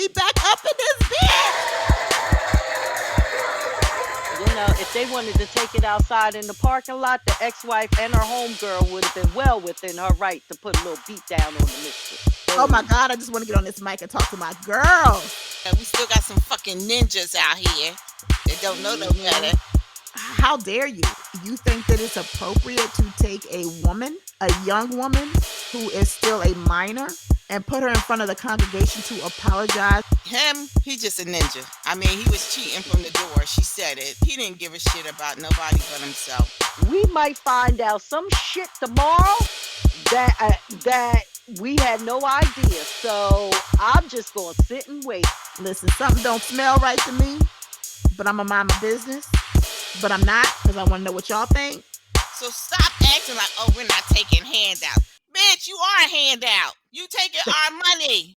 We back up in this bitch. If they wanted to take it outside in the parking lot, the ex-wife and her homegirl would have been well within her right to put a little beat down on the mistress. Oh my God, I just want to get on this mic and talk to my girl. And we still got some fucking ninjas out here that don't know no better. How dare you? You think that it's appropriate to take a woman, a young woman who is still a minor, and put her in front of the congregation to apologize? Him, he just a ninja. I mean, he was cheating from the door. She said it. He didn't give a shit about nobody but himself. We might find out some shit tomorrow that we had no idea. So I'm just gonna sit and wait. Listen, something don't smell right to me, but I'm gonna mind my business. But I'm not, because I want to know what y'all think. So stop acting like, oh, we're not taking handouts. Bitch, you are a handout. You taking our money.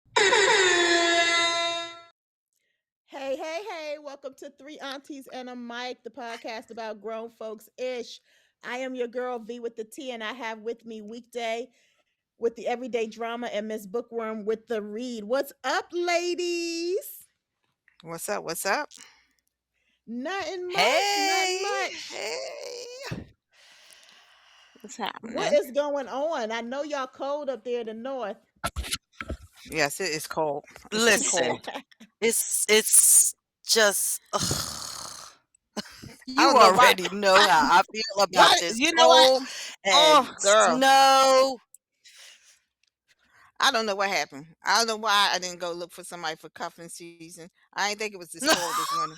Hey, welcome to Three Aunties and a Mic, the podcast about grown folks ish. I am your girl V with the T, and I have with me Weekday with the everyday drama and Miss Bookworm with the read. What's up, ladies? What's up? What's up? Nothing much, nothing Hey, much. hey. What's happening? What is going on? I know y'all cold up there in the north. Yes, it is cold. Listen, it's just you don't know why- already know how I feel about Why- this you know what? cold and Oh, girl. snow. I don't know what happened. I don't know why I didn't go look for somebody for cuffing season. I didn't think it was this cold this winter.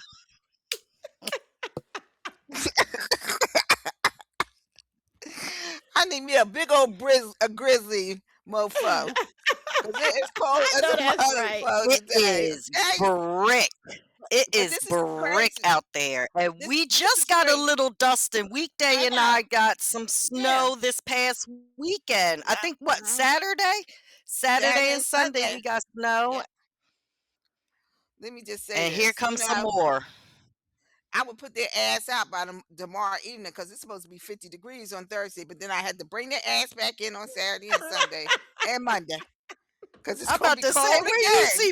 I need me a big old grizzly mofo. 'Cause it is cold I as know a that's right. motherfucker It today. is Okay? brick. It But is this is brick crazy. out there. And This we is just got a crazy. little dusting. Weekday I and know. I got some snow this past weekend. I think Mhm. Saturday? Saturday and Sunday we got snow. Yeah. Let me just say And this. here comes some more. I would put their ass out by tomorrow evening because it's supposed to be 50 degrees on Thursday, but then I had to bring their ass back in on Saturday and Sunday and Monday because it's I'm going about to be to say, cold where you again. see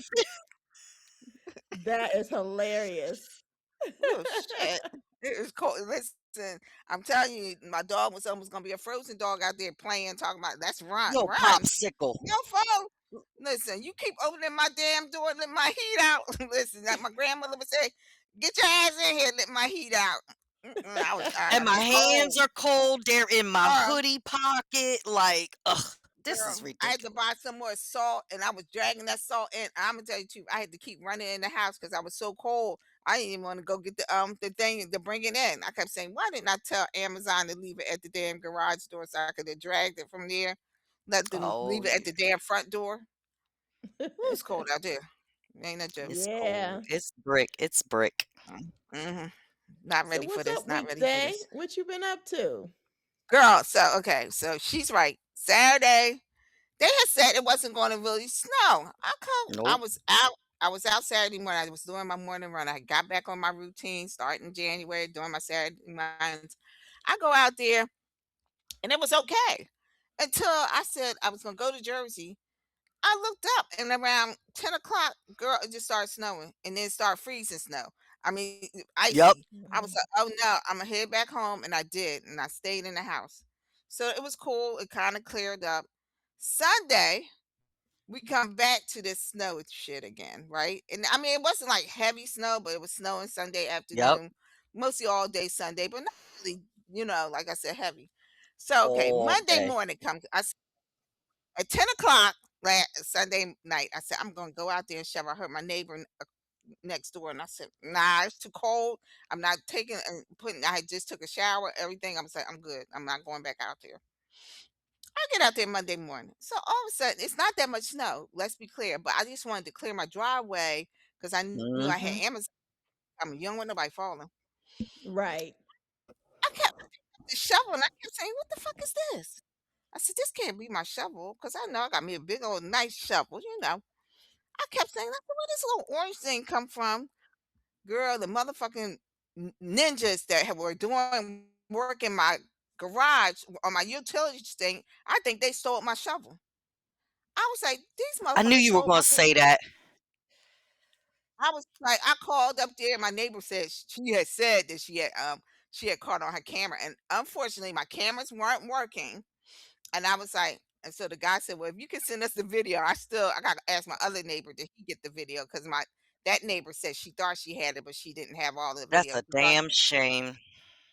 That is hilarious. Oh, shit. It is cold. Listen, I'm telling you, my dog was almost going to be a frozen dog out there playing, talking about, let's run, yo run. popsicle? Yo, phone. Listen, you keep opening my damn door, let my heat out. Listen, like my grandmother would say, get your ass in here, let my heat out. I was tired. And my hands are cold. They're in my Girl, hoodie pocket. Like, ugh, this is girl, I had to ridiculous. buy some more salt, and I was dragging that salt in. I'm gonna tell you too, I had to keep running in the house because I was so cold. I didn't even want to go get the thing to bring it in. I kept saying, why didn't I tell Amazon to leave it at the damn garage door so I could have dragged it from there? Let them leave Oh, it at the damn front door. It's cold out there. Ain't no joke. it's Yeah. cold. It's brick. It's brick. Mm-hmm. Not So ready for what's this. up, Not ready for Weekday? this. What you been up to? Girl, so okay, so she's right. Saturday, they had said it wasn't going to really snow. I Nope. was out. I was out Saturday morning. I was doing my morning run. I got back on my routine starting January, doing my Saturday runs. I go out there, and it was okay until I said I was going to go to Jersey. I looked up, and around 10 o'clock, girl, it just started snowing, and then it started freezing snow. I mean, Yep. icy. I was like, oh no, I'm gonna head back home, and I did, and I stayed in the house. So it was cool. It kind of cleared up. Sunday, we come back to this snow shit again, right? And I mean, it wasn't like heavy snow, but it was snowing Sunday Yep. afternoon, mostly all day Sunday, but not really, like I said, heavy. So okay, All Monday day. morning comes. At 10 o'clock Sunday night, I said, I'm going to go out there and shower. I heard my neighbor next door, and I said, nah, it's too cold. I'm not taking and putting, I just took a shower, everything. I was like, I'm good. I'm not going back out there. I get out there Monday morning. So all of a sudden, it's not that much snow. Let's be clear. But I just wanted to clear my driveway because I knew I had Hmm. Amazon. I mean, you don't want nobody falling. Right. I kept the shovel, and I kept saying, what the fuck is this? I said, this can't be my shovel because I know I got me a big old nice shovel. I kept saying, like, where this little orange thing come from? Girl, the motherfucking ninjas that were doing work in my garage on my utilities thing, I think they stole my shovel. I was like, these I knew motherfuckers you were stole going my to shovel. say that. I was like, I called up there. My neighbor said she had said that she had caught on her camera, and unfortunately, my cameras weren't working. And I was like, and so the guy said, "Well, if you can send us the video, I got to ask my other neighbor did he get the video because my that neighbor said she thought she had it, but she didn't have all the That's video." a damn shame.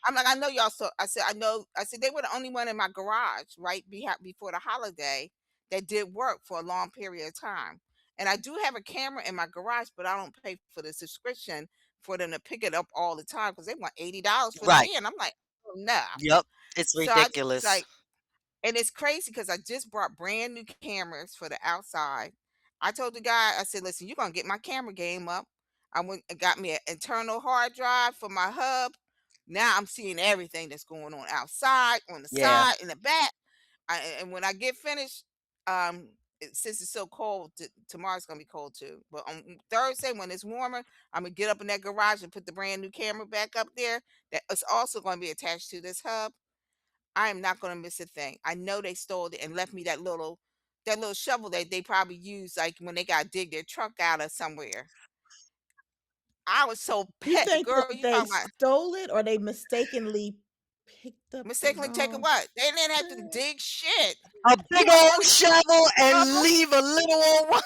I'm like, "I know y'all so," I said, "I know," I said, "They were the only one in my garage, right, before the holiday that did work for a long period of time, and I do have a camera in my garage, but I don't pay for the subscription for them to pick it up all the time because they want $80 for the Right. year," and I'm like, "Oh, no." Yep. It's So I just was ridiculous. like, and it's crazy because I just brought brand new cameras for the outside. I told the guy, I said, "Listen, you're gonna get my camera game up." I went and got me an internal hard drive for my hub. Now I'm seeing everything that's going on outside, on the Yeah. side, in the back. And when I get finished, since it's so cold, tomorrow's gonna be cold too. But on Thursday, when it's warmer, I'm gonna get up in that garage and put the brand new camera back up there. That is also gonna be attached to this hub. I am not gonna miss a thing. I know they stole it and left me that little shovel that they probably used, like, when they gotta dig their truck out of somewhere. I was so You pet think girl, that you they talking about stole it or they mistakenly picked up the mistakenly taking wrong what? They didn't have to dig shit. A You big want old really shovel and shovel? leave a little old one.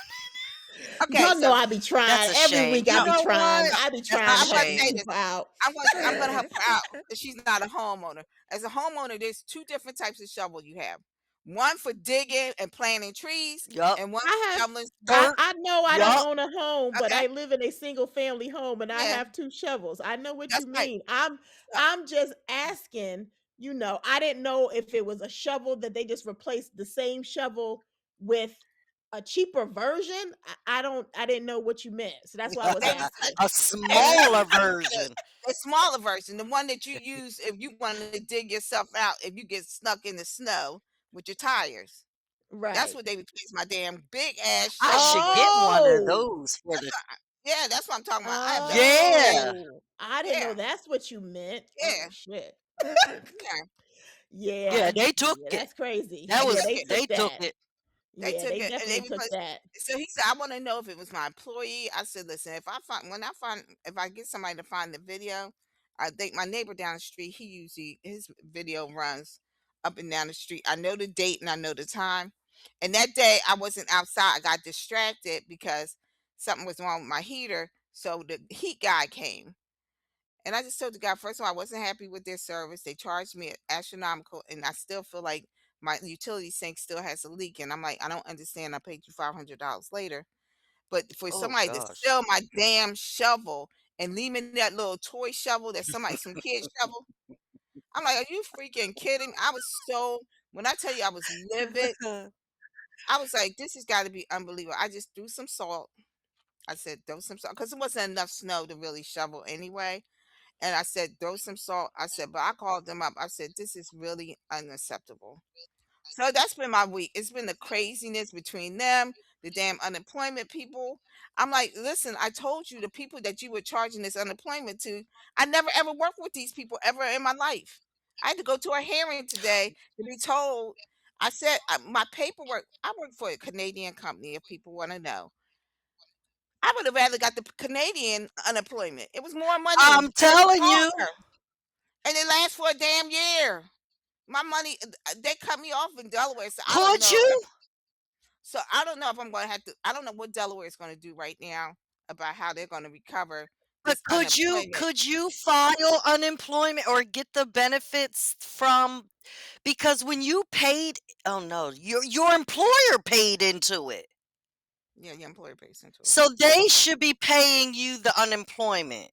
Okay, Y'all know so I be That's trying. a Every shame. week You I be know trying. what? so I be That's no, a trying I'm to gonna help tell these you shame. this. people out. I'm gonna help her out because she's not a homeowner. As a homeowner, there's two different types of shovel you have. One for digging and planting trees, Yup. and one I for have shoveling snow. Dirt. I know I don't Yup. own a home, but Okay, I live in a single family home and I yeah, have two shovels. I know what you that's right. mean. So, I'm just asking, I didn't know if it was a shovel that they just replaced the same shovel with a cheaper version. I didn't know what you meant. So that's why I was they asking. A smaller version. the smaller version, the one that you use if you want to dig yourself out if you get stuck in the snow with your tires. That's Right. what they replaced my damn big ass I shovel should with. get one of Oh. those for That's the. what yeah, that's what I'm talking about. I have the big Yeah. Oh. I didn't know yeah, that's what you meant. Oh yeah, shit. yeah. Yeah, Yeah. they took Yeah, it. that's crazy. That They Yeah, took was they it. they took took that. it. They Yeah, took they it and definitely they took replaced. that. So he said, "I want to know if it was my employee." I said, "Listen, if I get somebody to find the video, I think my neighbor down the street, he usually his video runs up and down the street. I know the date and I know the time. And that day I wasn't outside. I got distracted because something was wrong with my heater. So the heat guy came. And I just told the guy, first of all, I wasn't happy with their service. They charged me astronomical, and I still feel like my utility sink still has a leak. And I'm like, I don't understand. I paid you $500 later, but for Oh somebody to gosh. sell my damn shovel and leave me that little toy shovel that some kid shovel, I'm like, are you freaking kidding? I was so when I tell you I was livid, I was like, this has got to be unbelievable. I just threw some salt. I said, throw some salt because it wasn't enough snow to really shovel anyway. And I said, throw some salt. I said, but I called them up. I said, this is really unacceptable. So that's been my week. It's been the craziness between them, the damn unemployment people. I'm like, listen, I told you the people that you were charging this unemployment to, I never ever worked with these people ever in my life. I had to go to a hearing today to be told. I said, my paperwork, I work for a Canadian company, if people want to know. I would have rather got the Canadian unemployment. It was more money I'm and it was telling you, longer. And it lasts for a damn year. My money, they cut me off in Delaware, so I don't could know. you? So I don't know if I'm going to have to. I don't know what Delaware is going to do right now about how they're going to recover But this unemployment. could you file unemployment or get the benefits from because when you paid oh no, your employer paid into it. Yeah, your employer pays into it. So they should be paying you the unemployment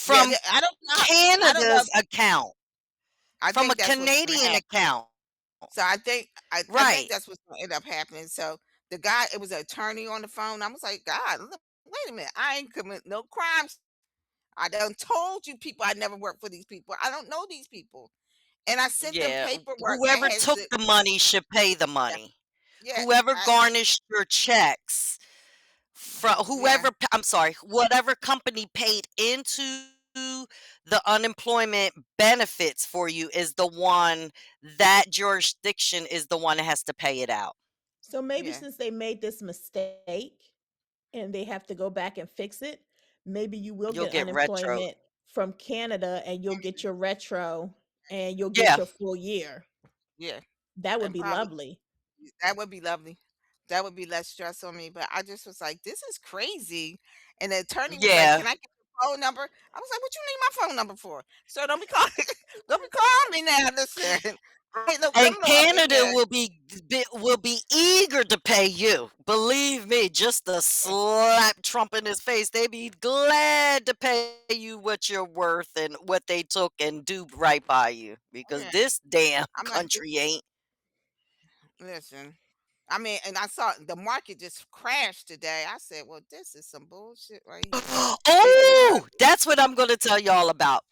Yeah, from I don't know. I don't know. Canada's account, I from a think that's what's going to Canadian happen. account. So I think Right. that's what's going to end up happening. So the guy, it was an attorney on the phone. I was like, God, look, wait a minute, I ain't commit no crimes. I done told you people I never worked for these people. I don't know these people. And I sent them Yeah. paperwork that Whoever has took the the money should pay the yeah, money. yeah, Whoever garnished your checks from yeah. I'm sorry, whatever company paid into the unemployment benefits for you is the one that jurisdiction is the one that has to pay it out. So maybe Yeah. since they made this mistake, and they have to go back and fix it, maybe you will You'll get get retro. unemployment from Canada and you'll get your retro and you'll get Yeah. your full year. Yeah, That would and be probably lovely. that would be lovely. That would be less stress on me. But I just was like, this is crazy. And the attorney was like, Yeah. "Can I get your phone number?" I was like, "What you need my phone number for?" So don't be calling, don't be calling me now. Listen, right? Look, them And little up in Canada there. will be eager to pay you. Believe me, just to slap Trump in his face. They be glad to pay you what you're worth and what they took and do right by you. Because Yeah, this damn I'm like, country ain't. listen. I mean, and I saw the market just crashed today. I said, "Well, this is some bullshit right here." They took Oh, that's what I'm gonna tell y'all about.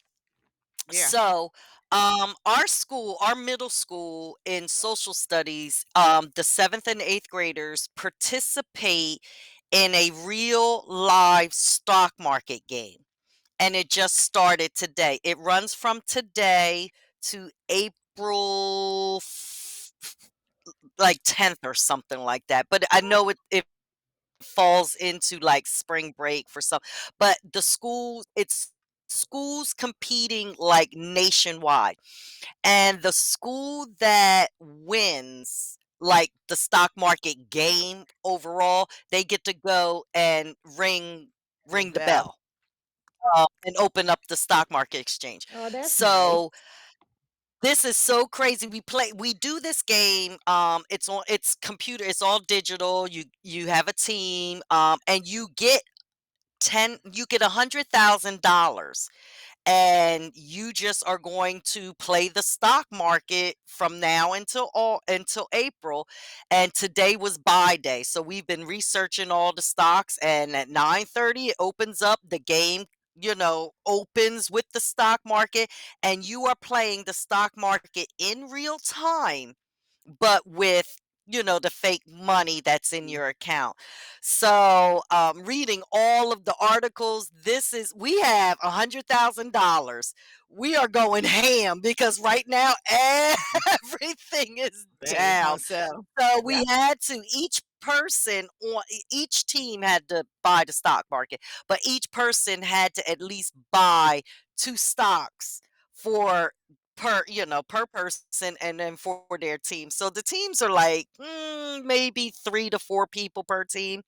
yeah, So, our school, our middle school in social studies, the seventh and eighth graders participate in a real live stock market game. And it just started today. It runs from today to April like 10th or something like that. But I know it falls into like spring break for some, but the schools, it's schools competing like nationwide, and the school that wins like the stock market game overall, they get to go and the ring the bell. bell, and open up the stock market exchange. Oh, that's nice. So this is so crazy. We do this game. It's computer, it's all digital. You have a team, and you get $100,000, and you just are going to play the stock market from now until April. And today was buy day, so we've been researching all the stocks, and at 9:30 it opens up the game, opens with the stock market, and you are playing the stock market in real time, but with the fake money that's in your account. So, reading all of the articles, we have $100,000. We are going ham because right now everything is They down. gonna sell. So Yeah. we had to each team had to buy the stock market, but each person had to at least buy two stocks for per person, and then for their team. So the teams are like, maybe 3 to 4 people per team.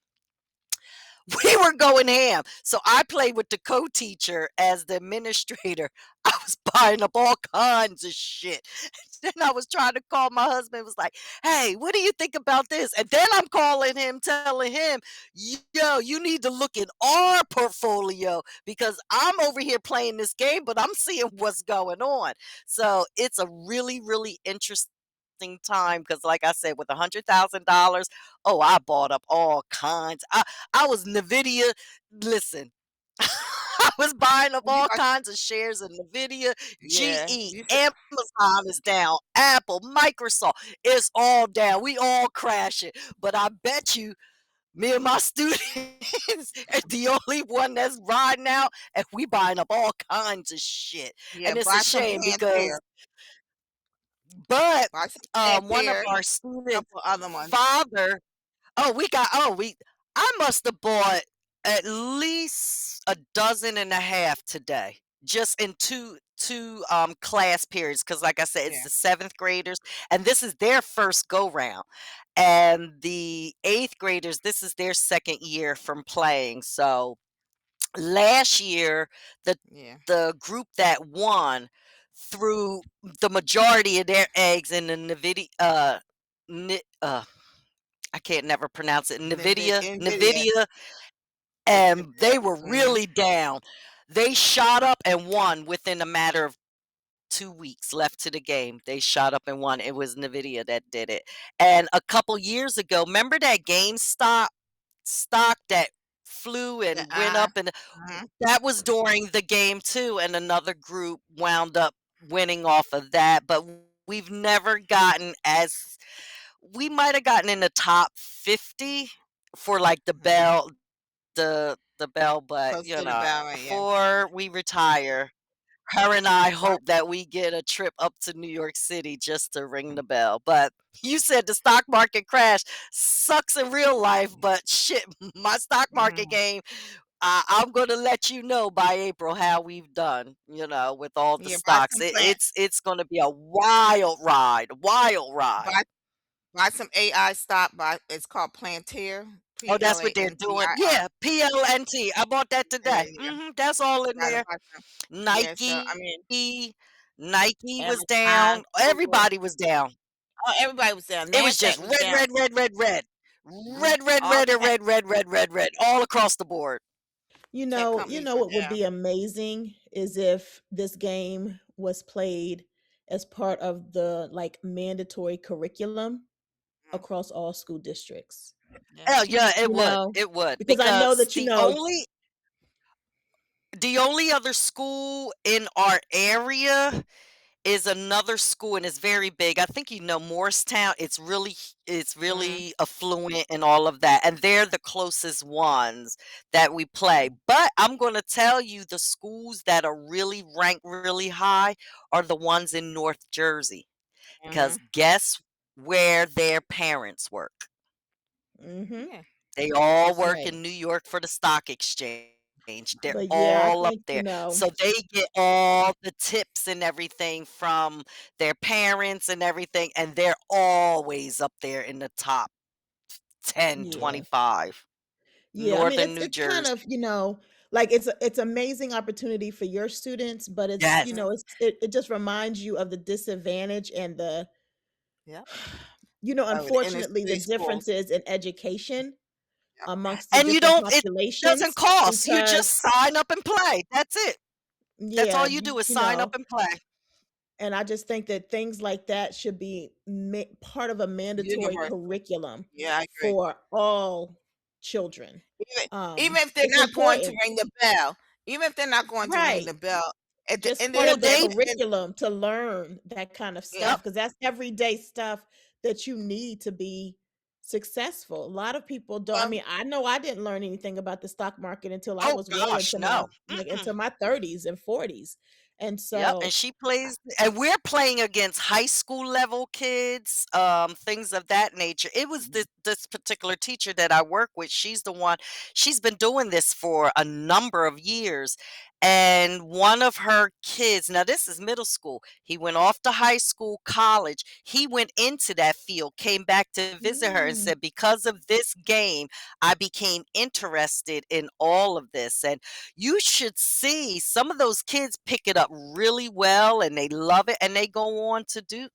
We were going ham. So I played with the co-teacher as the administrator. I was buying up all kinds of shit. Then I was trying to call my husband, was like, "Hey, what do you think about this?" And then I'm calling him, telling him, "Yo, you need to look in our portfolio because I'm over here playing this game, but I'm seeing what's going on." So it's a really, really interesting time because, like I said, with $100,000, oh, I bought up all kinds. I was Nvidia. Listen, I was buying up You all got, kinds of shares of Nvidia, yeah. GE, You should. Amazon is down, Apple, Microsoft, it's all down. We all crashing. But I bet you, me and my students are the only one that's riding out, and we buying up all kinds of shit. Yeah. And it's a Buy some shame Pantera. because, but Buy some one of Pantera. our A students' couple other ones. father. I must have bought at least a dozen and a half today, just in two class periods. Because, like I said, it's Yeah. the seventh graders, and this is their first go round, and the eighth graders, this is their second year from playing. So last year, the Yeah. the group that won threw the majority of their eggs in the Nvidia. Ni- uh, I can't never pronounce it. Nvidia. Nvidia, It's and Nvidia. they were Hmm. really down. They shot up and won within a matter of 2 weeks left to the game. They shot up and won. It was Nvidia that did it. And a couple years ago, remember that GameStop stock that flew The and went up, and mhm. that was during the game too. And another group wound up winning off of that. But we've never gotten as we might have gotten in the top 50 for like Mhm. the bell, but Close to the Bowery. Yeah. before we retire, Her and I But hope that we get a trip up to New York City just to ring the bell. But you said the stock market crash sucks in real life, but shit, my stock market mm, game, I'm gonna let you know by April how we've done. With all the yeah, buy stocks, some plant, it's gonna be a wild ride, wild ride. buy buy some AI stock. Buy it's called Plantier, Oh, P L that's A what they're N T doing. I R. Yeah, PLNT. I bought that today. Yeah, That's all in gotta there. buy some. Yeah, so I Nike, mean, Nike was Amazon, down. Google. Everybody was down. Oh, everybody was down. It was just Nasdaq was red, down. red, red, red, red. Mhm. Red, red, All red, and tech red, red, red, red, red, all across the board. tech You companies know were what would down. be amazing is if this game was played as part of the like mandatory curriculum Mhm. across all school districts. Yeah. Oh yeah, it You would. know, It would. because I know Because that the only other school in our area is another school, and it's very big. I think Morristown. It's Mhm. really affluent and all of that, and they're the closest ones that we play. But I'm going to tell you, the schools that are really ranked really high are the ones in North Jersey, because Mhm. guess where their parents work? hmm Yeah. They all that's work right. in New York for the stock exchange. They're But all yeah, up I there. think, So they get all the tips and everything from their parents and everything. And they're always up there in the top 10, yeah. 25. Yeah, I mean Northern it's New it's kind Jersey. of, like it's amazing opportunity for your students, but it's, Yes. Mhm. it just reminds you of the disadvantage and the Yep. Oh, the inner unfortunately the city schools. differences in education Yep. amongst the And different it doesn't populations cost. You because just sign up and play. That's it. That's all yeah, you you do is you sign up know, and play. and I just think that things like that should be part of a mandatory Universal. curriculum Yeah, I agree. for all children. Even even if they're It's not going to important. ring the bell, even if they're not going to ring Right. the bell, at the Just end of part the Well, of the day, they and curriculum to learn that kind of yeah. stuff because that's everyday stuff that you need to be successful. A lot of people don't. I Well, mean, I know I didn't learn anything about the stock market until I oh was well gosh, into my no. like Mm-mm. into my 30s and 40s. And Yep, and so, she plays, and we're playing against high school level kids, things of that nature. It was this particular teacher that I work with. She's the one. She's been doing this for a number of years, and one of her kids. Now this is middle school. He went off to high school, college. He went into that field, came back to visit her, and mm, said, "Because of this game, I became interested in all of this." And you should see some of those kids pick it up really well, and they love it, and they go on to do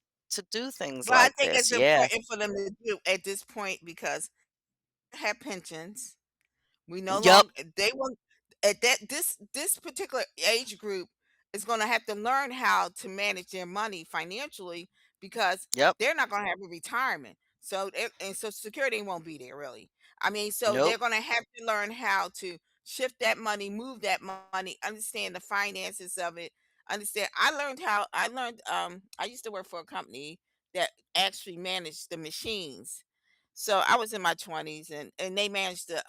things but I like think this. it's Yeah. important for them to do at this point because they have pensions. We no Yep. longer they will at this particular age group is going to have to learn how to manage their money financially because Yep. they're not going to have a retirement. So and so security won't be there really. I mean, so Nope. they're going to have to learn how to shift that money, move that money, understand the finances of it. Understand. I used to work for a company that actually managed the machines. So I was in my 20s and they managed the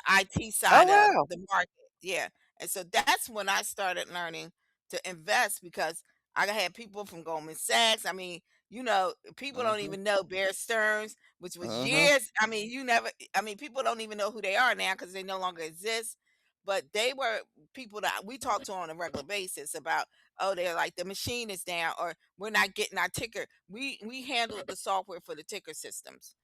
IT Oh side of wow. the market, yeah, and so that's when I started learning to invest because I had people from Goldman Sachs. I mean, people don't Mhm. even know Bear Stearns, which was Mhm. years. I mean, people don't even know who they are now because they no longer exist. But they were people that we talk to on a regular basis about. Oh, they're like the machine is down, or we're not getting our ticker. We handled the software for the ticker systems.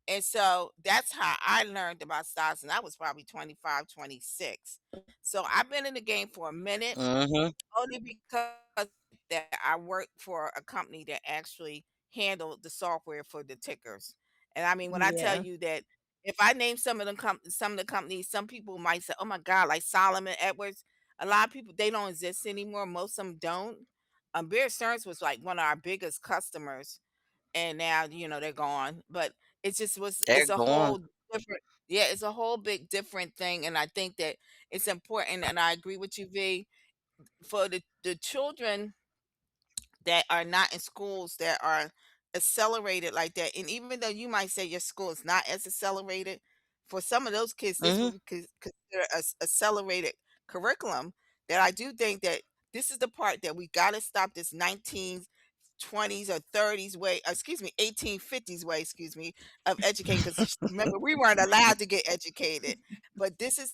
And so that's how I learned about stocks, and I was probably 25, 26. So I've been in the game for a minute, Mhm. only because that I worked for a company that actually handled the software for the tickers. And I mean, when I tell yeah. you that if I name some of the companies, some people might say, "Oh my God," like Solomon Edwards. A lot of people they don't exist anymore. Most of them don't. Bear Stearns was like one of our biggest customers and now they're gone, but They're it's a gone. whole different, yeah, it's a whole big different thing. And I think that it's important, and I agree with you, V, for the children that are not in schools that are accelerated like that. And even though you might say your school is not as accelerated, for some of those kids this Mhm. would be considered a accelerated curriculum. That I do think that this is the part that we got to stop this 1920s or 30s way, excuse me, 1850s way, excuse me, of educating. Because remember, we weren't allowed to get educated. But this is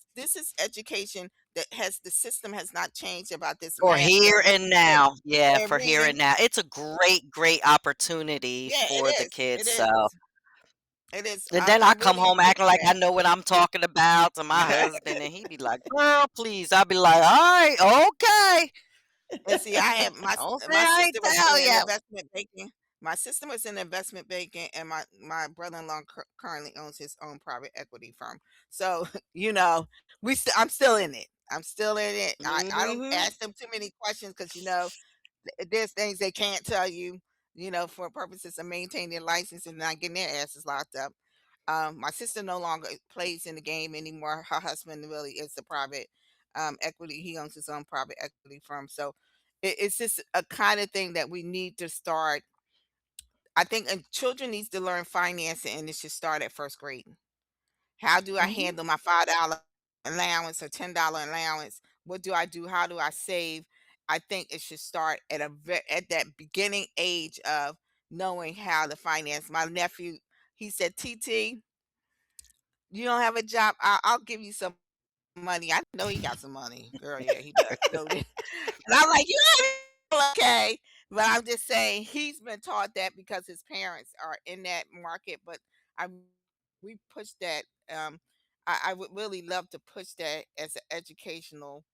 education that has the system has not changed about this For math and here and arithmetic now. Yeah, and for here reading. and now. It's a great, great opportunity Yeah, for the it kids, so is, it is. and then I I come really home push acting like I that. know what I'm talking about to my husband, and he be like, "Girl, please." I be like, "Alright, okay. And see, I had Don't say my I ain't sister was tell in you." investment banking. My sister was in investment banking, and my brother-in-law currently owns his own private equity firm. So I'm still in it. I'm still in it. I don't Mhm. ask them too many questions because there's things they can't tell you. For purposes of maintaining their license and not getting their asses locked up. My sister no longer plays in the game anymore. Her husband really is a private equity. He owns his own private equity firm. So it's just a kind of thing that we need to start. I think children needs to learn financing, and it should start at first grade. How do I Mhm. handle my $5 allowance or $10 allowance? What do I do? How do I save? I think it should start at that beginning age of knowing how to finance. My nephew, he said, "TT, you don't have a job. I'll give you some money." I know he got some money, girl. Yeah, he does. And I'm like, "You ain't okay," but I'm just saying he's been taught that because his parents are in that market. But I we push that. Um, I would really love to push that as an educational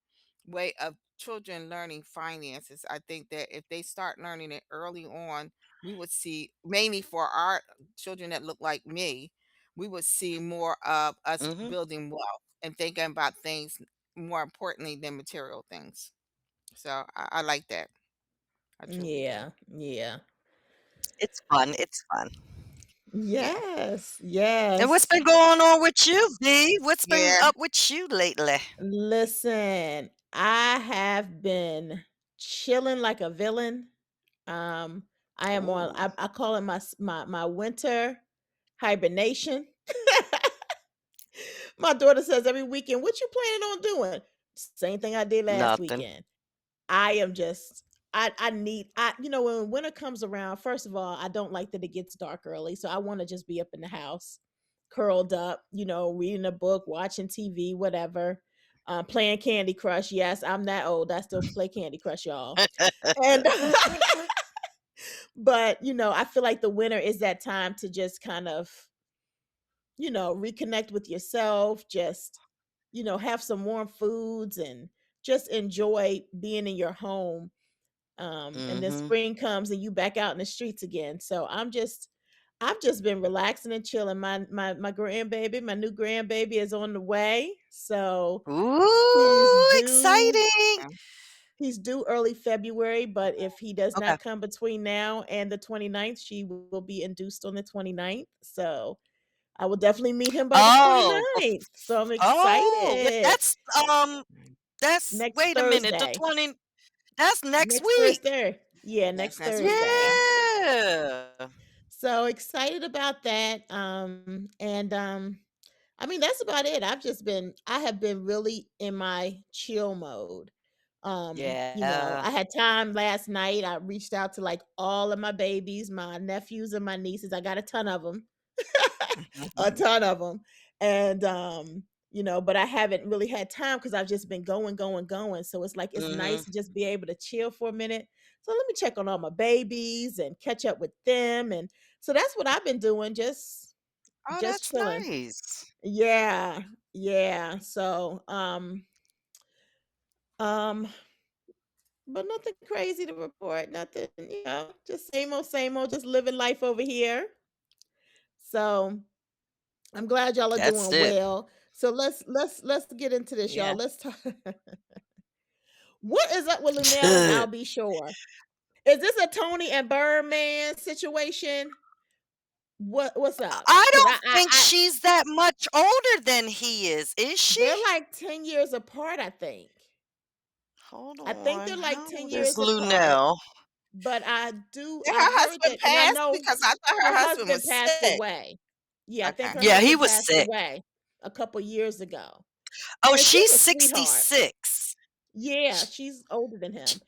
way of children learning finances. I think that if they start learning it early on, we would see, mainly for our children that look like me, we would see more of us Mhm. building wealth and thinking about things more importantly than material things. So I like that. I truly do. Yeah. Yeah. It's fun, it's fun. Yeah. Yes. And what's Yes. been going on with you, V? What's been Yeah. up with you lately? Listen, I have been chilling like a villain. Um, I am on. Ooh. I call it my winter hibernation. My daughter says every weekend, "What you planning on doing?" Same thing I did last Nothing. weekend. I am just. I need. when winter comes around. First of all, I don't like that it gets dark early, so I want to just be up in the house, curled up. Reading a book, watching TV, whatever. Playing Candy Crush. Yes, I'm that old. I still play Candy Crush, y'all. And but I feel like the winter is that time to just kind of reconnect with yourself, just have some warm foods and just enjoy being in your home. And then Mhm. spring comes and you back out in the streets again. So I've just been relaxing and chilling. My grandbaby, my new grandbaby is on the way. So he's Ooh, due exciting. Yeah. he's due early February, but if he does Okay. not come between now and the 29th, she will be induced on the 29th. So I will definitely meet him by the Oh, 29th. So I'm excited. that's, that's Next wait a minute, the Thursday. 20 that's next Next week. Thursday. Yeah, That's next next week. Thursday. Yeah. Yeah. So excited about that. And I mean that's about it. I have been really in my chill mode. Yeah. I had time last night. I reached out to like all of my babies, my nephews and my nieces. I got a ton of them. A ton of them. And but I haven't really had time because I've just been going, going, going. So it's like it's nice Mhm. to just be able to chill for a minute. So let me check on all my babies and catch up with them. And so that's what I've been doing, Oh, just that's chilling. nice. Yeah. Yeah. So um but nothing crazy to report. Nothing, just same old, just living life over here. So I'm glad y'all are That's doing it. well. So let's get into this, y'all. Yeah. Let's talk. What is up with Luenell and I'll be sure? Is this a Tony and Birdman situation? What's up? I Because don't think she's that much older than he is they're she? like 10 years apart. I think. Hold I think on. they're like How 10 old is years apart. Lunel? But Did I've her heard husband that, and I pass? know Because I thought her her husband husband was passed sick. away. Yeah, I think Okay. her Yeah, he husband was passed sick. away a couple years ago. Oh, And she's she's a sweetheart. 66. Yeah, she's older than him.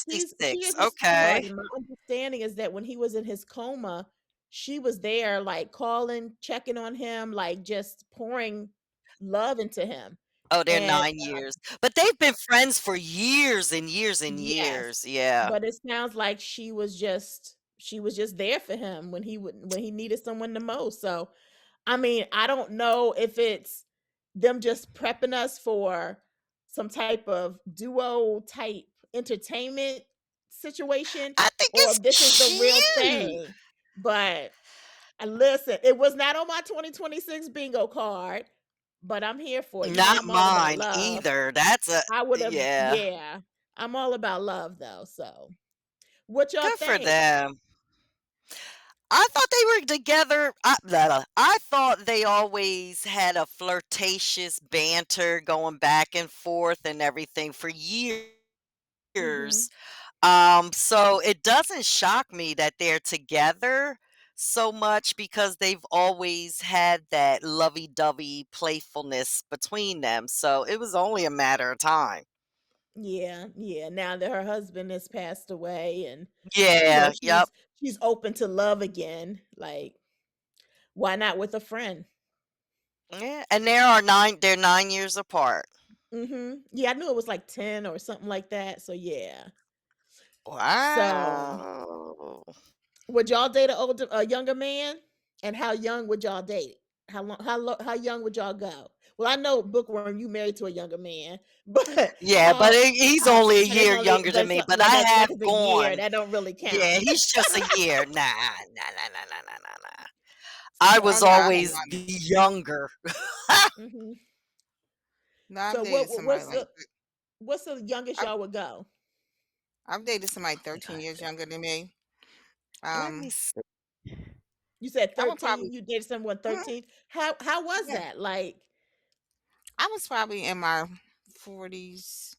She 66. is a sweetheart, Okay. and my understanding is that when he was in his coma, she was there, like, calling, checking on him, like, just pouring love into him, Oh, they're and 9 years. But they've been friends for years and years and yes, years. Yeah. but it sounds like she was just there for him when he needed someone the most, so, I mean, I don't know if it's them just prepping us for some type of duo type entertainment situation, I think or it's if this is the real cute. thing. But listen, it was not on my 2026 bingo card, but I'm here for it. You know, Not I'm all about mine love. either. That's a I would have, yeah. yeah, I'm all about love though. So, what y'all Good for think? them. I thought they were together. I thought they always had a flirtatious banter going back and forth and everything for Hmm. years. So it doesn't shock me that they're together so much because they've always had that lovey-dovey playfulness between them. So it was only a matter of time. Yeah, yeah. Now that her husband has passed away, and Yeah, yep. she's open to love again. Like, why not with a friend? Yeah, and they're 9 years apart. Yeah, I knew it was like 10 or something like that. So yeah. So Wow. would y'all date a younger man? And how young would y'all date? How young would y'all go? Well, I know Bookworm, you married to a younger man, but Yeah, but how he's how only a but it's year only younger but than it's me, something but like I that have is a year. gone. That don't really count. Yeah, he's just a year. Nah, nah, nah, nah, nah, nah, nah, nah. I So was Oh no, I don't always mind. the younger. mhm. No, I've So dated somebody like what's the youngest I've, y'all would go? I've dated somebody Oh my 13 years god. younger than me. Let me Um, see. You said I would 13, probably, you dated someone mhm, 13. How was yeah, that? Like, I was probably in my 40s.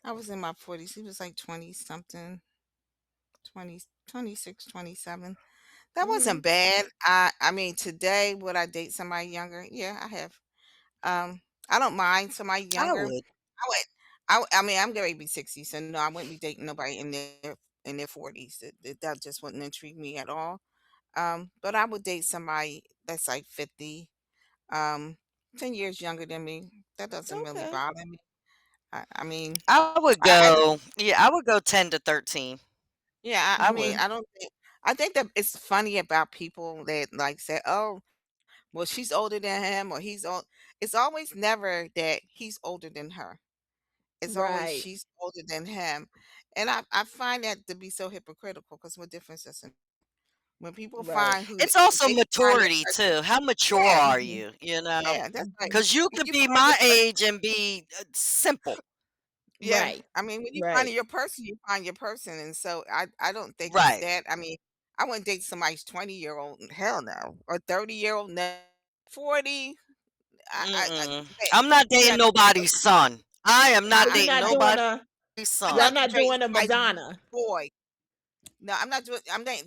I was in my 40s. He was like 20 something, 20, 26, 27. That wasn't mhm. bad. I mean, today would I date somebody younger? Yeah, I have. I don't mind somebody I younger. would. I mean, I'm going to be 60, so no, I wouldn't be dating nobody in their 40s. That just wouldn't intrigue me at all. But I would date somebody that's like 50, um, 10 years younger than me. That doesn't really Okay. bother me. I mean, I would I just, go. Yeah, I would go 10 to 13. yeah, I I mean, would. I think that it's funny about people that like say, "Oh, well, she's older than him," or "He's old." It's always never that he's older than her. It's always Right. she's older than him, and I find that to be so hypocritical. Because what difference does it make? When people Right. find who It's also they find their maturity person, too. How mature yeah, are Mhm. you? You know, yeah, that's like because you when could you be find your my person. age and be simple. Yeah, Right. I mean, when you find Right. your person, you find your person, and so I don't think it's Right. that. I mean, I wouldn't date somebody's 20-year-old. Hell no, or 30-year-old. No, 40. Mm-mm. Hey, I'm not you dating got. nobody's son. I am So not you're dating not doing nobody's I'm y'all son. not not dating doing a somebody's Madonna. boy. No, I'm not doing.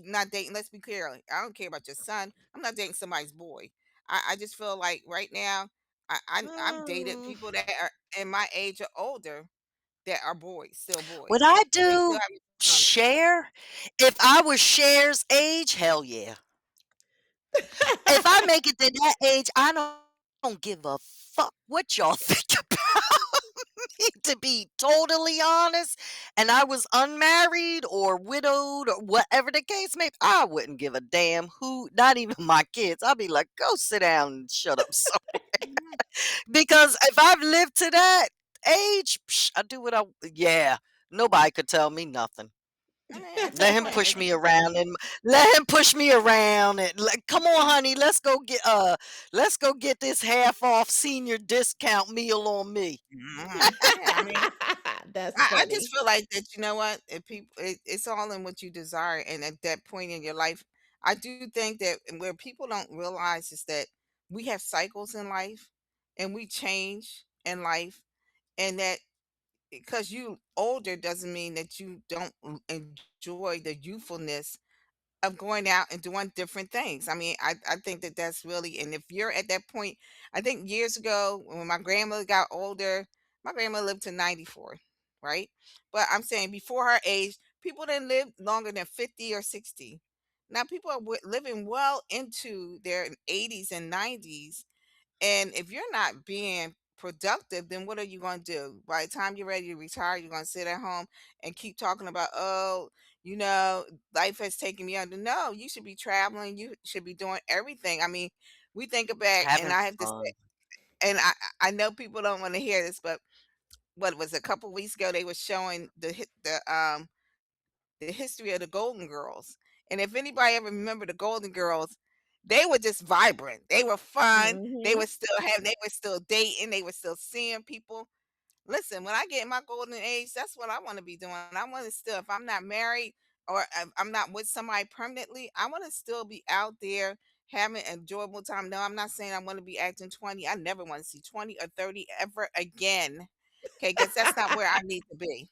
Not dating. Let's be clear. I don't care about your son. I'm not dating somebody's boy. I just feel like right now, I've dated Oh, people that are in my age or older that are boys, still Would boys. I They still do have young. share? If I was Cher's age, hell yeah. If I make it to that age, I don't give a fuck what y'all think about me, to be totally honest. And I was unmarried or widowed or whatever the case may be, I wouldn't give a damn who, not even my kids. I'd be like, go sit down and shut up. So, Mhm. because if I've lived to that age, I do what yeah, nobody could tell me nothing. I mean, at Let this him point, push me around and let him push me around and like, come on, honey, let's go get this half off senior discount meal on me. yeah, I mean, that's I just funny. feel like that. You know what? If people, it's all in what you desire, and at that point in your life, I do think that where people don't realize is that we have cycles in life, and we change in life, and that because you older doesn't mean that you don't enjoy the youthfulness of going out and doing different things. I mean, I think that that's really, and if you're at that point, I think years ago when my grandmother got older, My grandma lived to 94, right? But I'm saying before her age, people didn't live longer than 50 or 60. Now people are living well into their 80s and 90s, and if you're not being productive, then what are you going to do? By the time you're ready to retire, you're going to sit at home and keep talking about, oh, you know, life has taken me under. No, you should be traveling. You should be doing everything. I mean, we think back, and Having I have to say, fun. and I know people don't want to hear this, but what was a couple weeks ago they were showing the history of the Golden Girls. And if anybody ever remember the Golden Girls, they were just vibrant. They were fun. They Mhm. were still having, they were still dating, they were still seeing people. Listen, when I get in my golden age, that's what I want to be doing. I want to still, if I'm not married or I'm not with somebody permanently, I want to still be out there having an enjoyable time. No, I'm not saying I want to be acting 20. I never want to see 20 or 30 ever again. Okay, because that's not where I need to be.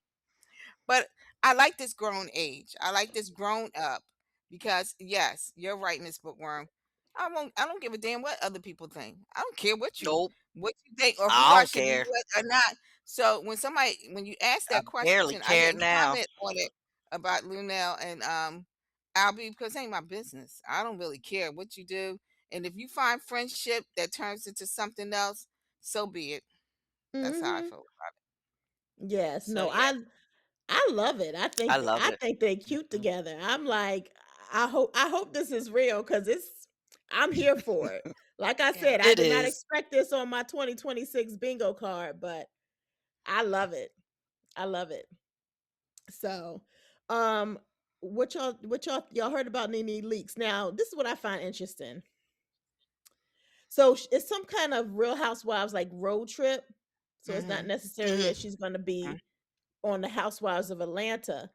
But I like this grown age. I like this grown up because yes, you're right, Miss Bookworm. I don't give a damn what other people think. I don't care Nope. what you think or who I I don't should be care. with or not. So when you ask I that barely question, I care didn't now. comment on it about Luenell and Albie because it ain't my business. I don't really care what you do. And if you find friendship that turns into something else, so be it. That's how I Mhm. feel about it. Yes. So No, yeah. I love it. I love I it. think they're cute Mhm. together. I'm like, I hope this is real because I'm here for it. Like I Yeah. said, I It did not is. expect this on my 2026 bingo card, but I love it. I love it. So, um, y'all heard about Nene leaks? Now, this is what I find interesting. So it's some kind of Real Housewives like road trip. So it's not Mhm. necessarily Mhm. that she's going to be on the Housewives of Atlanta,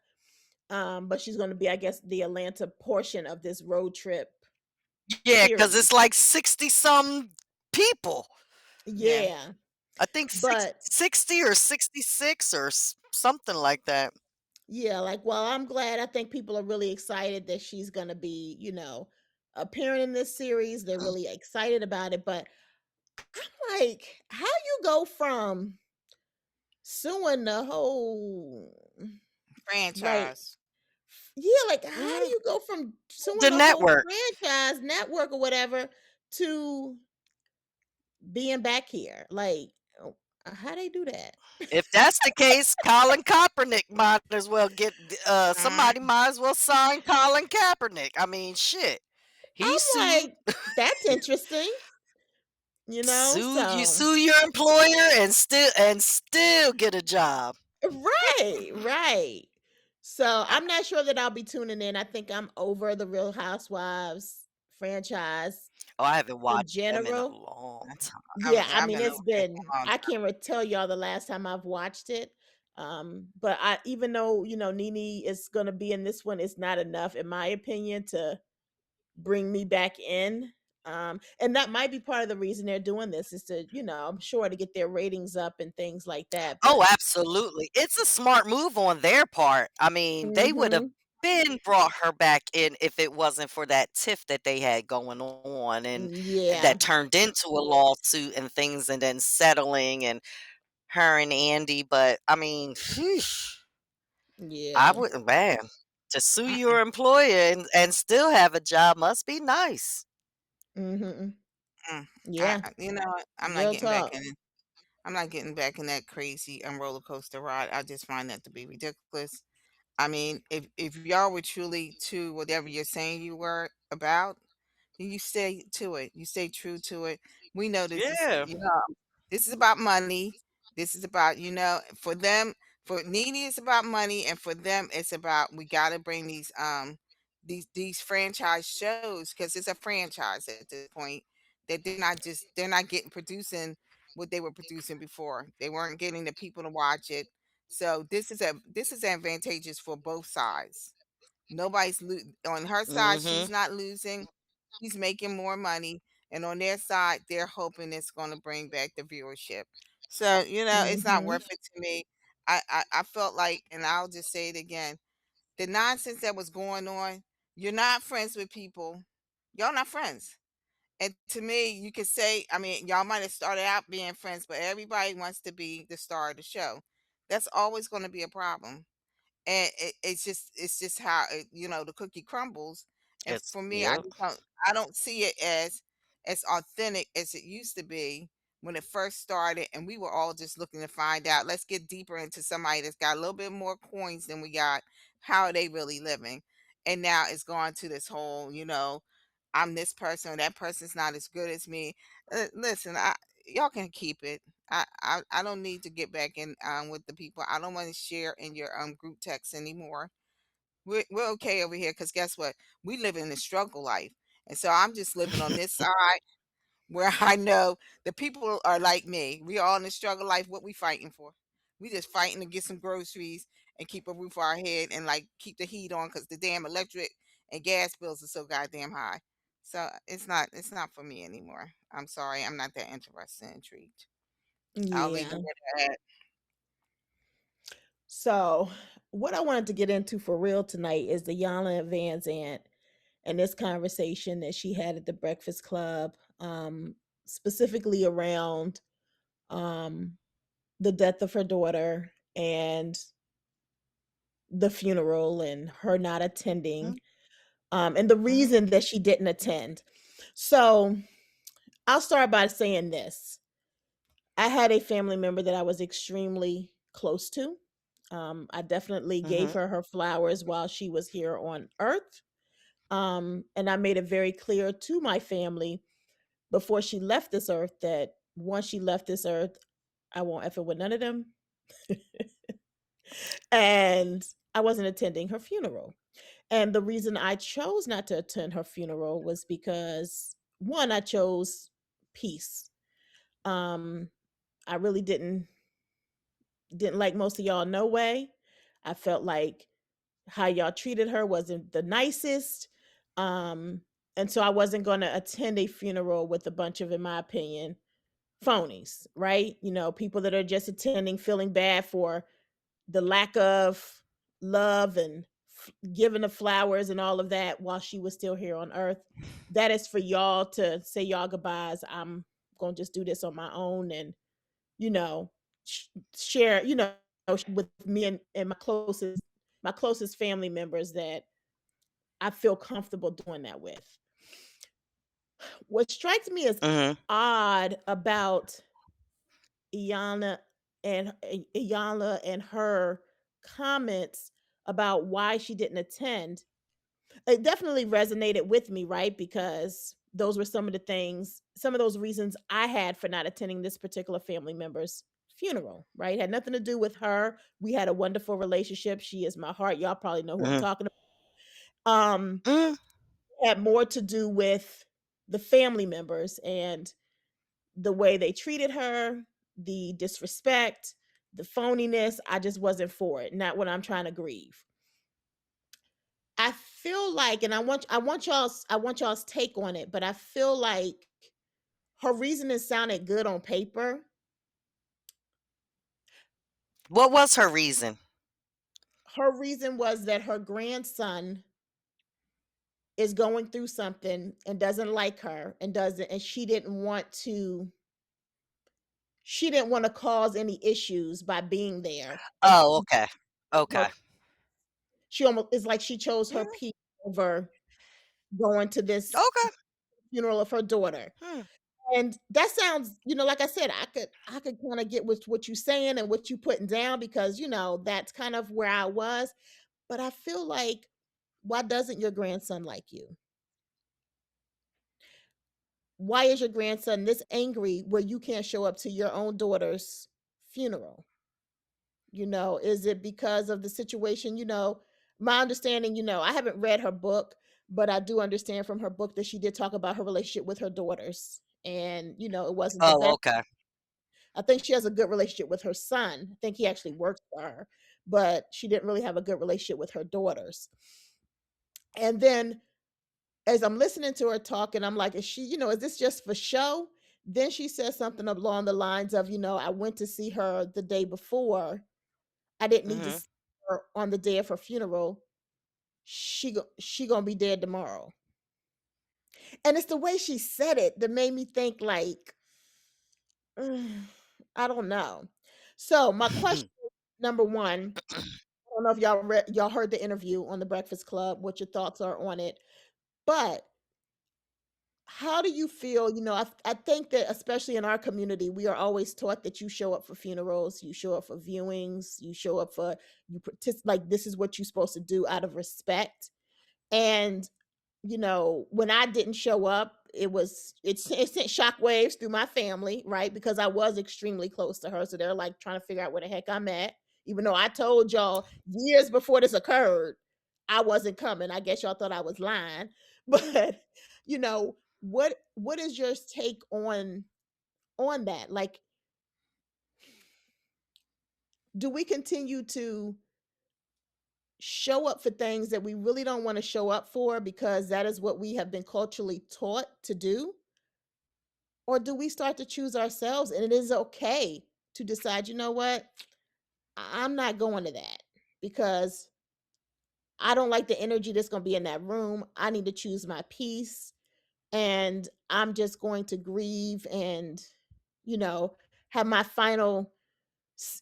but she's going to be, I guess, the Atlanta portion of this road trip Yeah, because series. it's like 60 some people. Yeah. Yeah, I think but 60 or 66 or something like that. yeah, like, well, I'm glad. I think people are really excited that she's going to be, appearing in this series. They're really excited about it, but I'm like, how you go from suing the whole like Franchise. yeah, like how do Mhm. you go from suing The the whole network. franchise network or whatever to being back here? Like, oh, how they do that? If that's the case, Colin Kaepernick might as well somebody Mhm. might as well sign Colin Kaepernick. I mean, shit. He I'm sued like, that's interesting, you So sue your employer and still get a job. right, right. So I'm not sure that I'll be tuning in. I think I'm over the Real Housewives franchise Oh, I haven't in watched them in a general. long time. Yeah, I I've mean, been it's over that been for a long I time. can't tell y'all the last time I've watched it. But I even though, Nene is gonna be in this one, it's not enough, in my opinion, to bring me back in. And that might be part of the reason they're doing this is to, I'm sure to get their ratings up and things like that. Oh, But absolutely. It's a smart move on their part. I mean, they would have hmm been brought her back in if it wasn't for that tiff that they had going on and yeah, that turned into a lawsuit and things and then settling and her and Andy. But I mean, I yeah, wouldn't, man, to sue Mm-mm. your employer and still have a job must be nice. hmm Mm. yeah, You know what? I'm not real getting back talk. in. I'm not getting back in that crazy roller coaster ride. I just find that to be ridiculous. I mean, if y'all were truly to whatever you're saying you were about, you stay to it. You stay true to it. We know this is, Yeah. this is about money. This is about, for them, for Needy it's about money, and for them it's about we got to bring these franchise shows because it's a franchise at this point that they're not getting producing what they were producing before. They weren't getting the people to watch it. So this is advantageous for both sides. On her side, Mhm. she's not losing. She's making more money, and on their side, they're hoping it's going to bring back the viewership. So it's not hmm worth it to me. I felt like, and I'll just say it again: the nonsense that was going on. You're not friends with people. Y'all not friends, And to me, you could say, I mean, y'all might have started out being friends, but everybody wants to be the star of the show. That's always going to be a problem. And it's just how the cookie crumbles. And It's for me, I yep. just don't see it as authentic as it used to be when it first started, and we were all just looking to find out, let's get deeper into somebody that's got a little bit more coins than we got. How are they really living? And now it's gone to this whole, I'm this person, or that person's not as good as me. Listen, y'all can keep it. I don't need to get back in with the people. I don't want to share in your group text anymore. We're okay over here, because guess what? We live in the struggle life, and so I'm just living on this side where I know the people are like me. We all in the struggle life. What we fighting for? We just fighting to get some groceries and keep a roof over our head, and like keep the heat on, because the damn electric and gas bills are so goddamn high. So it's not for me anymore. I'm sorry. I'm not that interested and intrigued. I'll leave it Yeah. at that. So, what I wanted to get into for real tonight is the Yana Van Zant and this conversation that she had at the Breakfast Club, specifically around um, the death of her daughter and the funeral and her not attending, Mhm, and the mhm, reason that she didn't attend. So, I'll start by saying this. I had a family member that I was extremely close to. I definitely gave mhm. her flowers while she was here on earth. And I made it very clear to my family before she left this earth that once she left this earth, I won't ever with none of them. And I wasn't attending her funeral. And the reason I chose not to attend her funeral was because one, I chose peace. Um, I really didn't like most of y'all no way. I felt like how y'all treated her wasn't the nicest. Um, and so I wasn't going to attend a funeral with a bunch of, in my opinion, phonies, right? People that are just attending feeling bad for the lack of love and giving the flowers and all of that while she was still here on earth. That is for y'all to say y'all goodbyes. I'm going to just do this on my own and, you know, sh- share, with me and my closest family members that I feel comfortable doing that with. What strikes me as Mhm. odd about Iyanla and her comments about why she didn't attend, it definitely resonated with me, right? Because those were some of those reasons I had for not attending this particular family member's funeral, right? Had nothing to do with her. We had a wonderful relationship. She is my heart. Y'all probably know who I'm Mhm. talking about. Mhm. Had more to do with the family members and the way they treated her, the disrespect, the phoniness. I just wasn't for it. Not what I'm trying to grieve. I feel like, and I want y'all's take on it, but I feel like her reasoning sounded good on paper. What was her reason? Her reason was that her grandson is going through something and doesn't like her and doesn't and she didn't want to cause any issues by being there. And Oh, okay. her Okay. she almost it's like she chose her Mhm. peace over going to this Okay. funeral of her daughter. Hmm. And that sounds, like I said, I could kind of get with what you're saying and what you putting down because that's kind of where I was. But I feel like, why doesn't your grandson like you? Why is your grandson this angry where you can't show up to your own daughter's funeral? Is it because of the situation? My understanding, I haven't read her book, but I do understand from her book that she did talk about her relationship with her daughters. And, it wasn't the Oh, best. okay. I think she has a good relationship with her son. I think he actually works for her, but she didn't really have a good relationship with her daughters. And then as I'm listening to her talk, and I'm like, is this just for show? Then she says something along the lines of, I went to see her the day before. I didn't need to Mhm. see her on the day of her funeral. She gonna be dead tomorrow. And it's the way she said it that made me think like, I don't know. So my question number one, I don't know if y'all heard the interview on the Breakfast Club, what your thoughts are on it, but how do you feel? I think that especially in our community, we are always taught that you show up for funerals, you show up for viewings, you show up for like this is what you're supposed to do out of respect. And when I didn't show up, it sent shockwaves through my family, right? Because I was extremely close to her. So they're like trying to figure out where the heck I'm at. Even though I told y'all years before this occurred, I wasn't coming. I guess y'all thought I was lying. But you know, what is your take on that? Like, do we continue to show up for things that we really don't want to show up for because that is what we have been culturally taught to do? Or do we start to choose ourselves and it is okay to decide, you know what? I'm not going to that because I don't like the energy that's going to be in that room. I need to choose my peace and I'm just going to grieve and, you know, have my final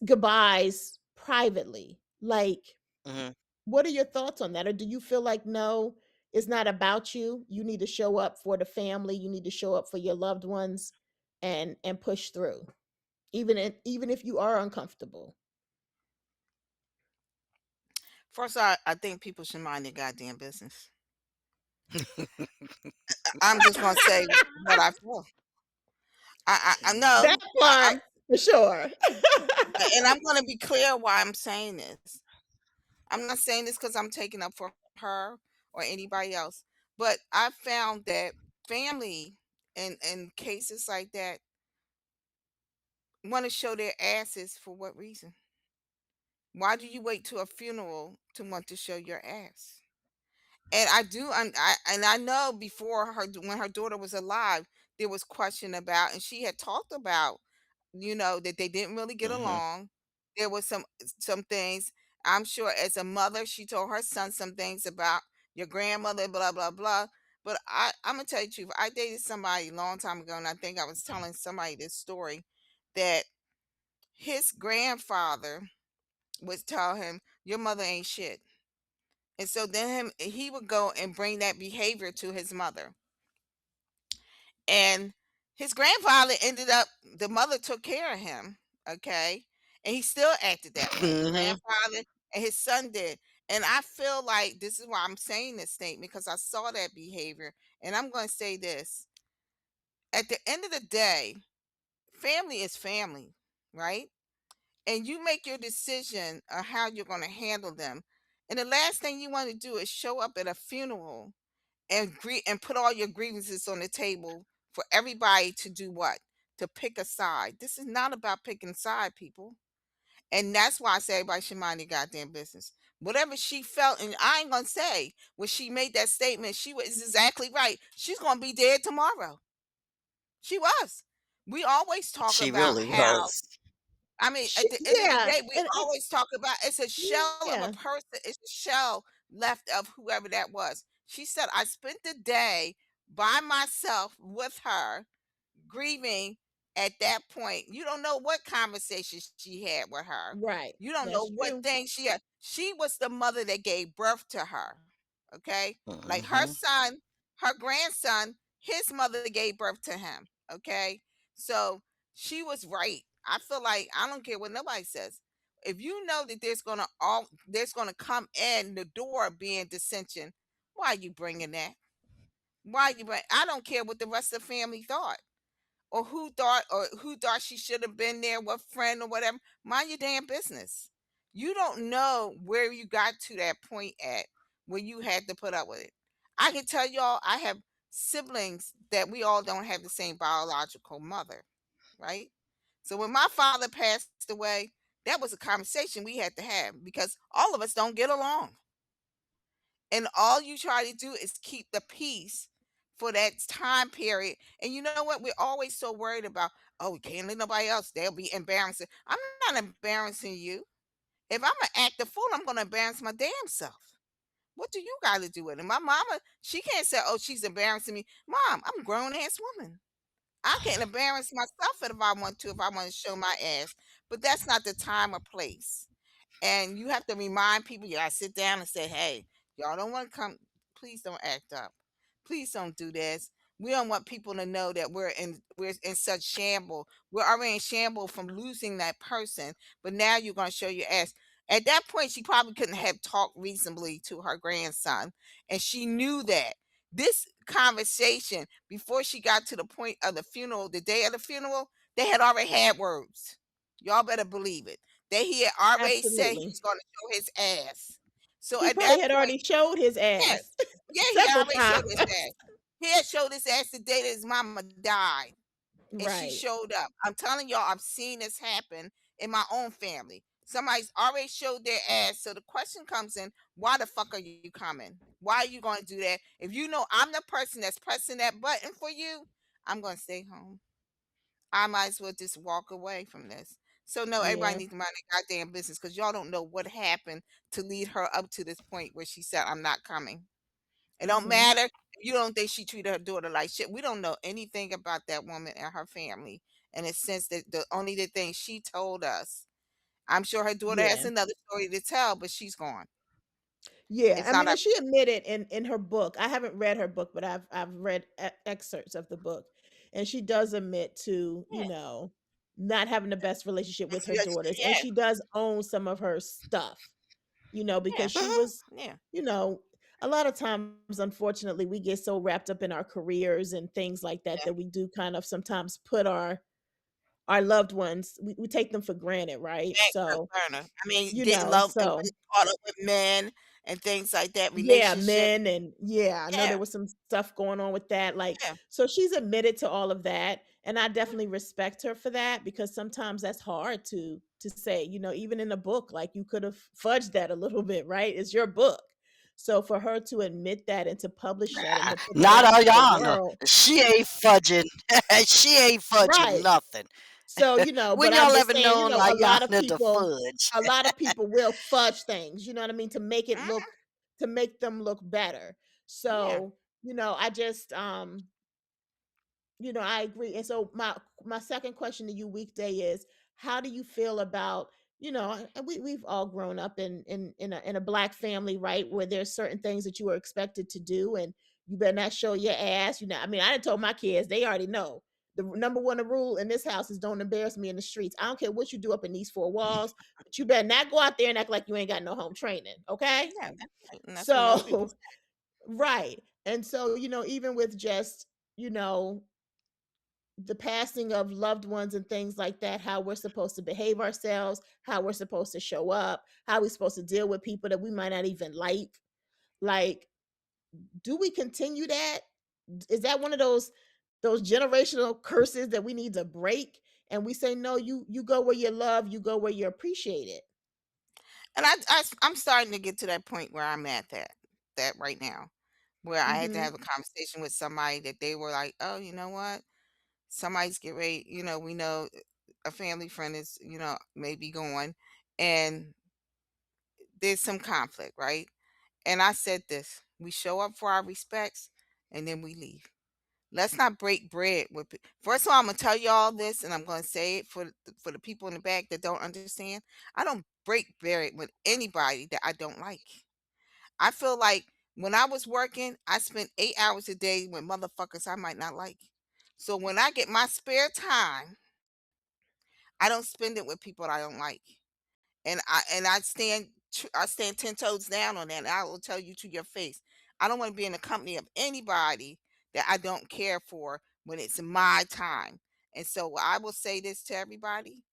goodbyes privately. Like, Mhm. what are your thoughts on that? Or do you feel like, no, it's not about you? You need to show up for the family, you need to show up for your loved ones and push through. Even if you are uncomfortable. First, I think people should mind their goddamn business. I'm just gonna say what I feel. I know. That part I'm for sure. and I'm gonna be clear why I'm saying this. I'm not saying this because I'm taking up for her or anybody else, but I found that family in cases like that want to show their asses for what reason? Why do you wait to a funeral to want to show your ass? And I know before her when her daughter was alive, there was question about, and she had talked about, that they didn't really get Mhm. along. There was some things. I'm sure as a mother, she told her son some things about your grandmother, blah blah blah. But I'm gonna tell you the truth. I dated somebody a long time ago, and I think I was telling somebody this story that his grandfather would tell him, "Your mother ain't shit." And so then he would go and bring that behavior to his mother. And his grandfather ended up the mother took care of him, okay? And he still acted that way. The Mhm. grandfather and his son did. And I feel like this is why I'm saying this statement because I saw that behavior. And I'm going to say this. At the end of the day, family is family, right? And you make your decision on how you're going to handle them. And the last thing you want to do is show up at a funeral and put all your grievances on the table for everybody to do what? To pick a side. This is not about picking side, people. And that's why I say everybody should mind their goddamn business. Whatever she felt, and I ain't gonna say when she made that statement, she was exactly right. She's gonna be dead tomorrow. She was. We always talk She about really how was. at the end of the Yeah. day, we And always talk about it's a shell of a yeah. person. It's a shell left of whoever that was. She said, I spent the day by myself with her grieving at that point. You don't know what conversations she had with her. Right. You don't know That's what true. things she had. She was the mother that gave birth to her. Okay. Like her Mhm. son, her grandson, his mother gave birth to him. Okay. So she was right. I feel like I don't care what nobody says. If you know that there's gonna come in the door being dissension, why are you bringing that? Why you bring? I don't care what the rest of the family thought or who thought she should have been there, what friend or whatever. Mind your damn business. You don't know where you got to that point at where you had to put up with it. I can tell y'all I have siblings that we all don't have the same biological mother, right? So when my father passed away, that was a conversation we had to have because all of us don't get along. And all you try to do is keep the peace for that time period. And you know what? We're always so worried about, oh, we can't let nobody else. They'll be embarrassing. I'm not embarrassing you. If I'm gonna act a fool, I'm gonna embarrass my damn self. What do you got to do with it? My mama, she can't say, "Oh, she's embarrassing me." Mom, I'm a grown ass woman. I can embarrass myself if I want to, if I want to show my ass. But that's not the time or place. And you have to remind people, you gotta sit down and say, "Hey, y'all don't want to come. Please don't act up. Please don't do this. We don't want people to know that we're in such shamble. We're already in shamble from losing that person, but now you're gonna show your ass." At that point, she probably couldn't have talked reasonably to her grandson, and she knew that. This conversation before she got to the point of the funeral, the day of the funeral, they had already had words. Y'all better believe it. That he had already said he Absolutely. was gonna show his ass. So He at probably that had point, already showed his yeah, ass yeah, he had several already showed times. his ass. He had showed his ass the day that his mama died, and she Right. showed up. I'm telling y'all, I've seen this happen in my own family. Somebody's already showed their ass. So the question comes in, why the fuck are you coming? Why are you gonna do that? If you know I'm the person that's pressing that button for you, I'm gonna stay home. I might as well just walk away from this. So no, everybody Yeah. needs to mind their goddamn business because y'all don't know what happened to lead her up to this point where she said, "I'm not coming." It don't Hmm. matter. If you don't think she treated her daughter like shit. We don't know anything about that woman and her family. And it's since that the thing she told us. I'm sure her daughter has Yeah. another story to tell, but she's gone. Yeah, It's I not mean, a and she admitted in her book. I haven't read her book, but I've read excerpts of the book, and she does admit to yeah, not having the best relationship with her yeah, daughters, and yeah, she does own some of her stuff, yeah, because she Mhm. was, yeah. you know, a lot of times, unfortunately, we get so wrapped up in our careers and things like that Yeah. that we do kind of sometimes put our loved ones, we take them for granted, right? Back So burner. I mean, didn't you love and so wasn't caught up with men and things like that, yeah, relationships. men and yeah, I know Yeah, there was some stuff going on with that. Like, yeah. so she's admitted to all of that. And I definitely respect her for that because sometimes that's hard to say, even in a book, like you could have fudged that a little bit, right? It's your book. So for her to admit that and to publish that and to put that Not out into the Ayana. world, She ain't fudging. She ain't fudging right. nothing. So, When but I'm y'all just ever saying, known Ayana to fudge? a lot of people will fudge things, you know what I mean, to make it Mhm, to make them look better. yeah. So, I just I agree. And so my second question to you weekday is how do you feel about, and we've all grown up in a black family, right? Where there's certain things that you are expected to do and you better not show your ass. I mean, I done told my kids, they already know. The number one rule in this house is don't embarrass me in the streets. I don't care what you do up in these four walls, but you better not go out there and act like you ain't got no home training. Okay. Yeah, that's right, and that's what most people So, right. And so, even with just, you know, the passing of loved ones and things like that, how we're supposed to behave ourselves, how we're supposed to show up, how we're supposed to deal with people that we might not even like. Like, do we continue that? Is that one of those generational curses that we need to break? And we say, no, you go where you're loved, you go where you're appreciated. and I'm starting to get to that point where I'm at that right now, where I had to Mm-hmm. have a conversation with somebody that they were like, "Oh, you know what? Somebody's get ready, we know a family friend is, maybe going, and there's some conflict, right?" And I said this, we show up for our respects and then we leave. Let's not break bread with first of all, I'm gonna tell you all this, and I'm gonna say it for the people in the back that don't understand. I don't break bread with anybody that I don't like. I feel like when I was working, I spent 8 hours a day with motherfuckers I might not like. So when I get my spare time, I don't spend it with people I don't like. And I stand 10 toes down on that. And I will tell you to your face. I don't want to be in the company of anybody that I don't care for when it's my time. And so I will say this to everybody.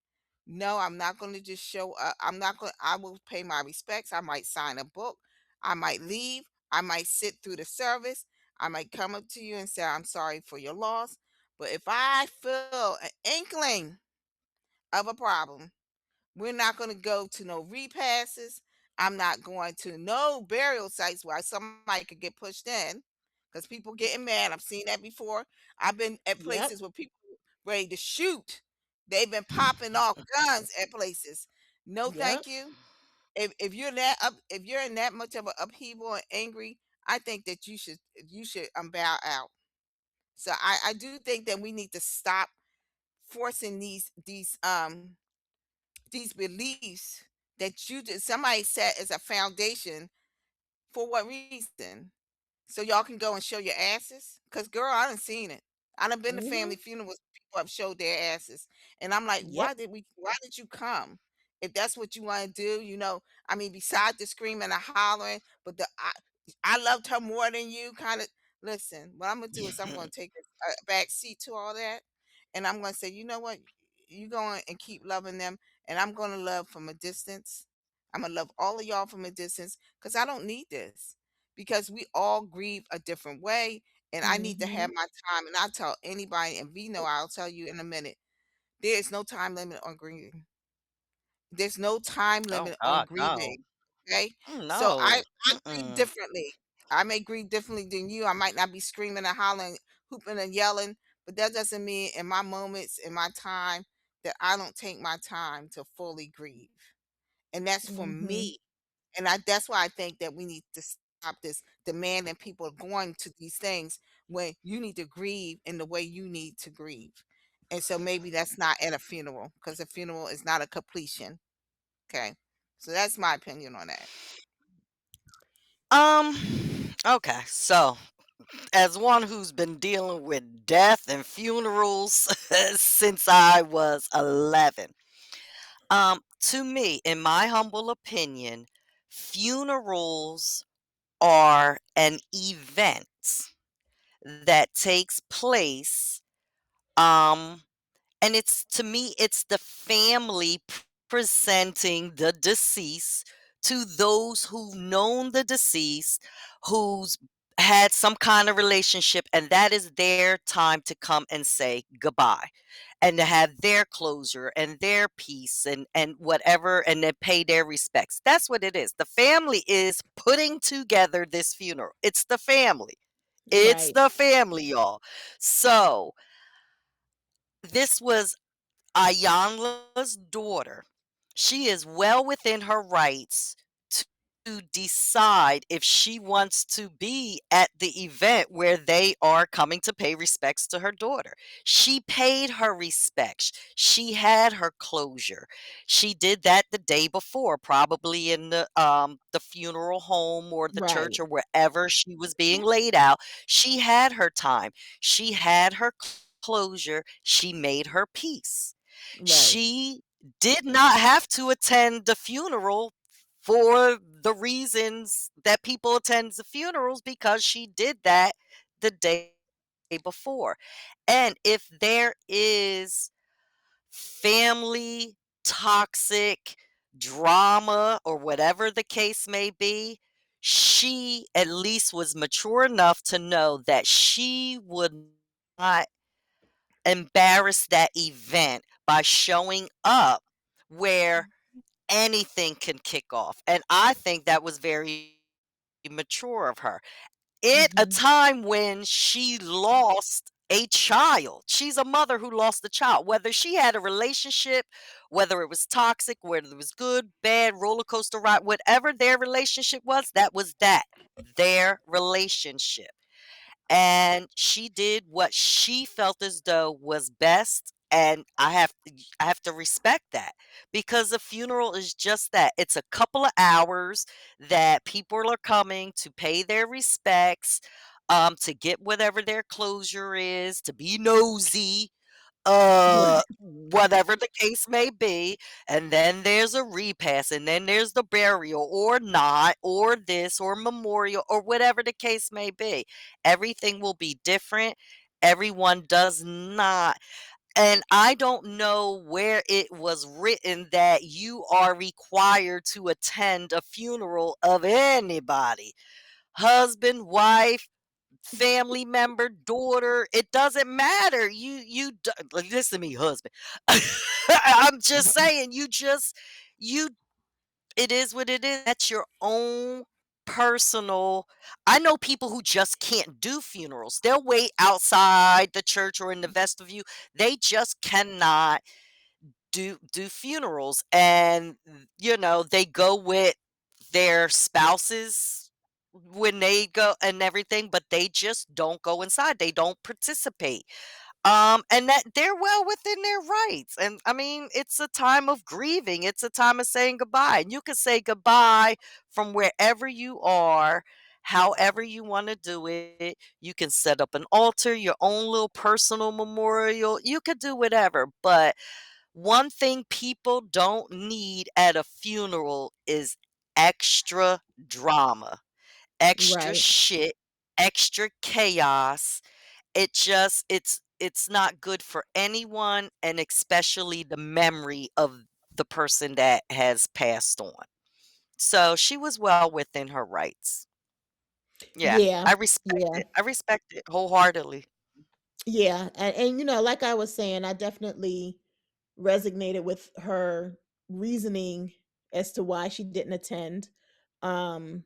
No, I'm not going to just show up. I will pay my respects. I might sign a book. I might leave. I might sit through the service. I might come up to you and say, "I'm sorry for your loss." But if I feel an inkling of a problem, we're not going to go to no repasses. I'm not going to no burial sites where somebody could get pushed in because people getting mad. I've seen that before. I've been at Yep. places where people ready to shoot. They've been popping off guns at places. No, Yep. thank you. if you're that up, if you're in that much of an upheaval and angry, I think that you should bow out. So I do think that we need to stop forcing these beliefs that you just somebody set as a foundation. For what reason? So y'all can go and show your asses? Cause girl, I done seen it. I done been to Mm-hmm. family funerals, people have showed their asses. And I'm like, Yep. why did you come? If that's what you want to do, I mean, besides the screaming and hollering, but I loved her more than you kind of. Listen, what I'm gonna do is I'm gonna take a back seat to all that, and I'm gonna say, you know what, you going and keep loving them, and I'm gonna love from a distance. I'm gonna love all of y'all from a distance because I don't need this, because we all grieve a different way, and I need to Mm-hmm. have my time. And I tell anybody, and we know, I'll tell you in a minute, there is no time limit on grieving. There's no time Oh limit on God, grieving. no. Okay. So I No. I grieve Mm-mm. differently. I may grieve differently than you. I might not be screaming and hollering, hooping and yelling, but that doesn't mean in my moments, in my time, that I don't take my time to fully grieve. And that's for Mm-hmm. me. And that's why I think that we need to stop this demanding people going to these things when you need to grieve in the way you need to grieve. And so maybe that's not at a funeral, because a funeral is not a completion. Okay. So that's my opinion on that. Um. Okay. So, as one who's been dealing with death and funerals since I was 11, to me, in my humble opinion, funerals are an event that takes place, um and it's to me it's the family presenting the deceased to those who've known the deceased, who's had some kind of relationship, and that is their time to come and say goodbye and to have their closure and their peace and whatever, and then pay their respects. That's what it is. The family is putting together this funeral. It's the family. It's Right. the family, y'all. So this was Ayanla's daughter. She is well within her rights to decide if she wants to be at the event where they are coming to pay respects to her daughter. She paid her respects. She had her closure. She did that the day before, probably in the funeral home or the church Right. or wherever she was being laid out. She had her time. She had her closure. She made her peace. Right. She did not have to attend the funeral for the reasons that people attend the funerals, because she did that the day before. And if there is family toxic drama or whatever the case may be, she at least was mature enough to know that she would not embarrass that event by showing up where anything can kick off. And I think that was very mature of her. At a time Mm-hmm. when she lost a child. She's a mother who lost a child. Whether she had a relationship, whether it was toxic, whether it was good, bad, roller coaster ride, whatever their relationship was, that was that. Their relationship, and she did what she felt as though was best, and I have to respect that, because a funeral is just that. It's a couple of hours that people are coming to pay their respects, to get whatever their closure is, to be nosy, whatever the case may be. And then there's a repast, and then there's the burial or not, or this or memorial, or whatever the case may be. Everything will be different. Everyone does not, and I don't know where it was written that you are required to attend a funeral of anybody, husband, wife, family member, daughter, it doesn't matter. Like, listen to me, husband. I'm just saying, you it is what it is. That's your own personal. I know people who just can't do funerals. They'll wait outside the church or in the vestibule. They just cannot do funerals, and they go with their spouses when they go and everything, but they just don't go inside. They don't participate. And that they're well within their rights. And I mean, it's a time of grieving. It's a time of saying goodbye. And you can say goodbye from wherever you are, however you want to do it. You can set up an altar, your own little personal memorial. You could do whatever. But one thing people don't need at a funeral is extra drama, extra Right. shit, extra chaos. It's not good for anyone, and especially the memory of the person that has passed on. So she was well within her rights. Yeah, Yeah. I respect Yeah. it. I respect it wholeheartedly. Yeah. And like I was saying, I definitely resonated with her reasoning as to why she didn't attend. Um,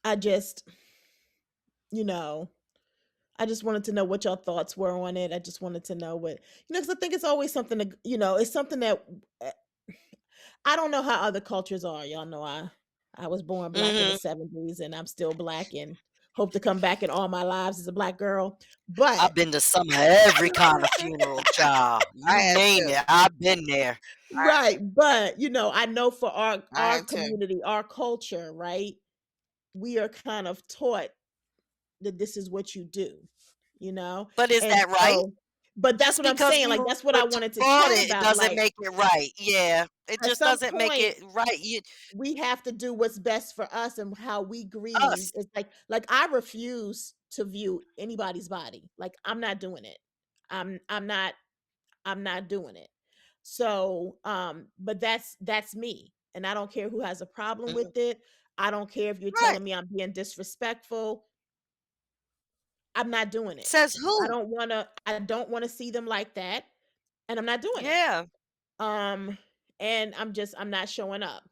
I just, you know, I just wanted to know what y'all thoughts were on it. I just wanted to know what, because I think it's always something to, it's something that uh, I don't know how other cultures are. Y'all know I was born black in the Mhm. '70s and I'm still black and hope to come back in all my lives as a black girl. But I've been to some of every kind of funeral, child. I You had name to. it, I've been there. right, but I know for I our had to. community, our culture, right? We are kind of taught that this is what you do, you know? But is And that right? so but that's Just what I'm because saying. we Like were that's what I wanted to taught chat it about. doesn't Like make it right. Yeah, it at just some doesn't make point it right. You we have to do what's best for us and how we grieve. us. It's like I refuse to view anybody's body. Like I'm not doing it. I'm not I'm not doing it. So, but that's me. And I don't care who has a problem Mhm. with it. I don't care if you're Right. telling me I'm being disrespectful. I'm not doing it. Says who? I don't want to see them like that. And I'm not doing it. Yeah. Um, and I'm not showing up.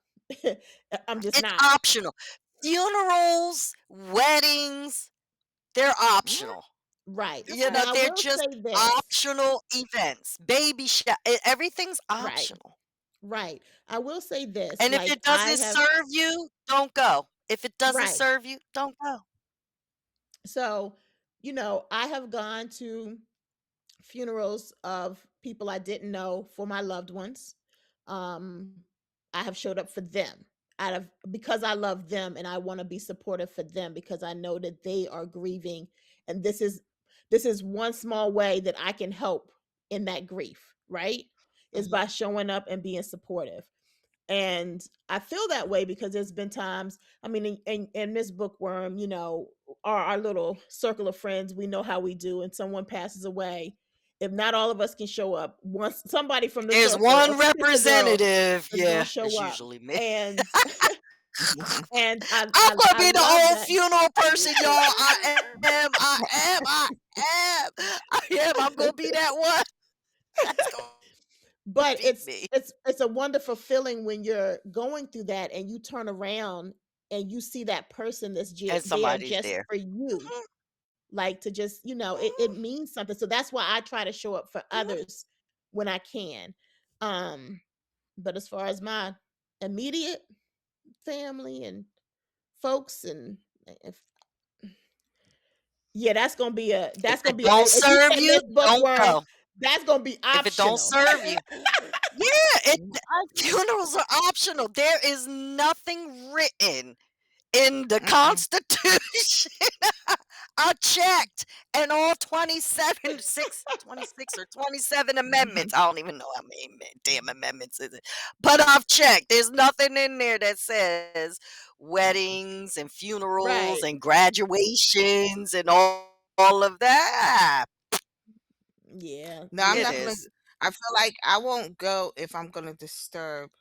I'm just It's not. optional. Funerals, weddings, they're Mhm. optional. Right. That's right. Now I They're will just say this. optional events. Baby shower, everything's Right. optional. Right. I will say this. And if Like it I doesn't have serve you, don't go. If it doesn't right. serve you, don't go. So, I have gone to funerals of people I didn't know for my loved ones. Um, I have showed up for them out of because I love them and I want to be supportive for them because I know that they are grieving and this is one small way that I can help in that grief, right? Is Mhm. by showing up and being supportive. And I feel that way because there's been times, I mean, in this bookworm, our little circle of friends, we know how we do, and someone passes away. If not all of us can show up, once somebody from the There's circle, a one particular girl, representative. is gonna Yeah, show it's up. usually me. And Mhm. and I I'm I, gonna I be the love old that. funeral person, y'all. I am. I'm gonna be that one. That's gonna be me. But it's a wonderful feeling when you're going through that and you turn around and you see that person that's And there somebody's just there. for you, Mhm, like to just it mhm, means something, so that's why I try to show up for mhm. others when I can. um but as far as my immediate family and folks, and if yeah, If that's gonna it be don't as you serve said, you, Miss don't Bookworm, go. that's gonna be If it don't optional. serve you, yeah, I funerals are optional. There is nothing written in the mm-mm. Constitution. I checked, and all 26 or 27 Mhm. amendments. I don't even know how many damn amendments is it. But I've checked. There's nothing in there that says weddings and funerals Right. and graduations and all of that. Yeah, No, I'm It not yeah. gonna. is. I feel like I won't go if I'm gonna disturb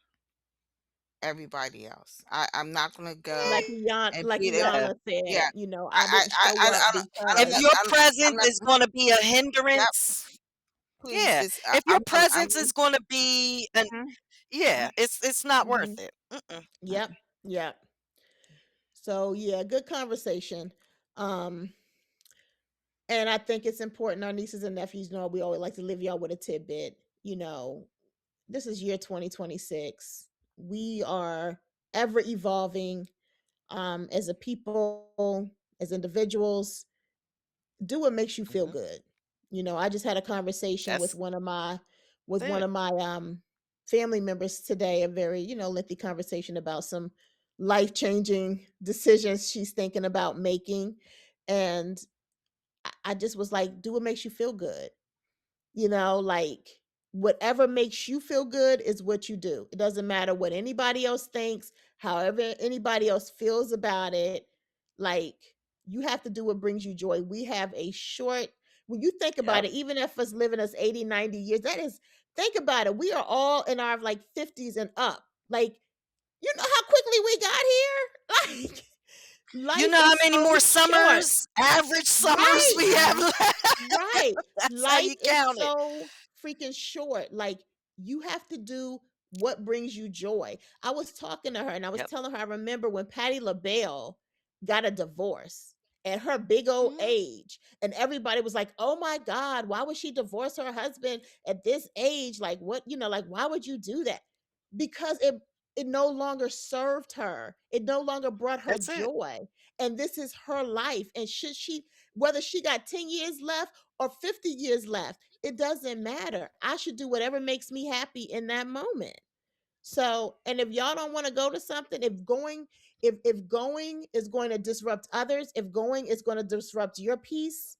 everybody else. I'm not gonna Eh, go Like and be there. yeah. Iyanla said, Yeah, I didn't show up I If don't. because your I'm presence not. is gonna be a Yep. hindrance, Please, yeah. just If your I'm presence is gonna be an mhm, yeah, it's not worth mhm, it. Mm-mm. yep, yep. So yeah, good conversation. um And I think it's important. Our nieces and nephews know we always like to leave y'all with a tidbit. You know, this is year 2026. We are ever evolving as a people, as individuals. Do what makes you feel Mhm. good. You know, I just had a conversation with That's one it. of my family members today, a very, lengthy conversation about some life-changing decisions she's thinking about making. And I just was like, do what makes you feel good. Like whatever makes you feel good is what you do. It doesn't matter what anybody else thinks, however anybody else feels about it. Like you have to do what brings you joy. We have a short, when you think about Yep. it, even if us living us 80, 90 years, that is, think about it. We are all in our like 50s and up. Like, you know how quickly we got here? Like, You life know how is many so more short. summers, average summers Right. we have left? Right. That's how Life you is count it. so freaking short. Like you have to do what brings you joy. I was talking to her and I was Yep. telling her I remember when Patti LaBelle got a divorce at her big old Mhm. age, and everybody was like, "Oh my God, why would she divorce her husband at this age? Like what, like why would you do that?" Because it no longer served her. It no longer brought her That's it. joy. And this is her life. And should she, whether she got 10 years left or 50 years left, it doesn't matter. I should do whatever makes me happy in that moment. So, and if y'all don't want to go to something, if going is going to disrupt others, if going is going to disrupt your peace,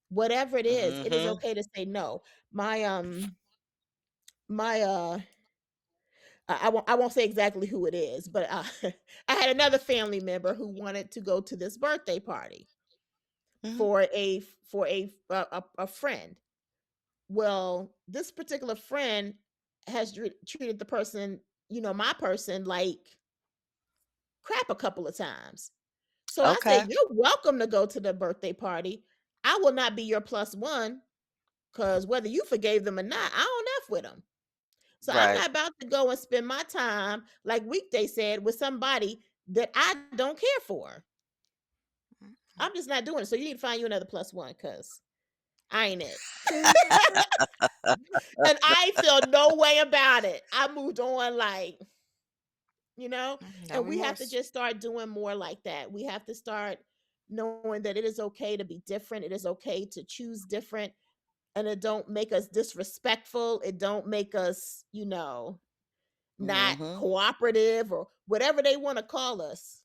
whatever it is Mhm. okay to say no. My my I won't say exactly who it is, but I had another family member who wanted to go to this birthday party Mhm. for a friend. Well, this particular friend has treated the person, my person, like crap a couple of times. So I said, Okay. "You're welcome to go to the birthday party. I will not be your plus one because whether you forgave them or not, I don't f with them. So I'm Right. not about to go and spend my time, like Weekday said, with somebody that I don't care for. I'm just not doing it. So you need to find you another plus one because I ain't it." And I feel no way about it. I moved on, like, No and we have to remorse. just start doing more like that. We have to start knowing that it is okay to be different. It is okay to choose different, and it don't make us disrespectful. It don't make us, not Mhm. cooperative or whatever they want to call us.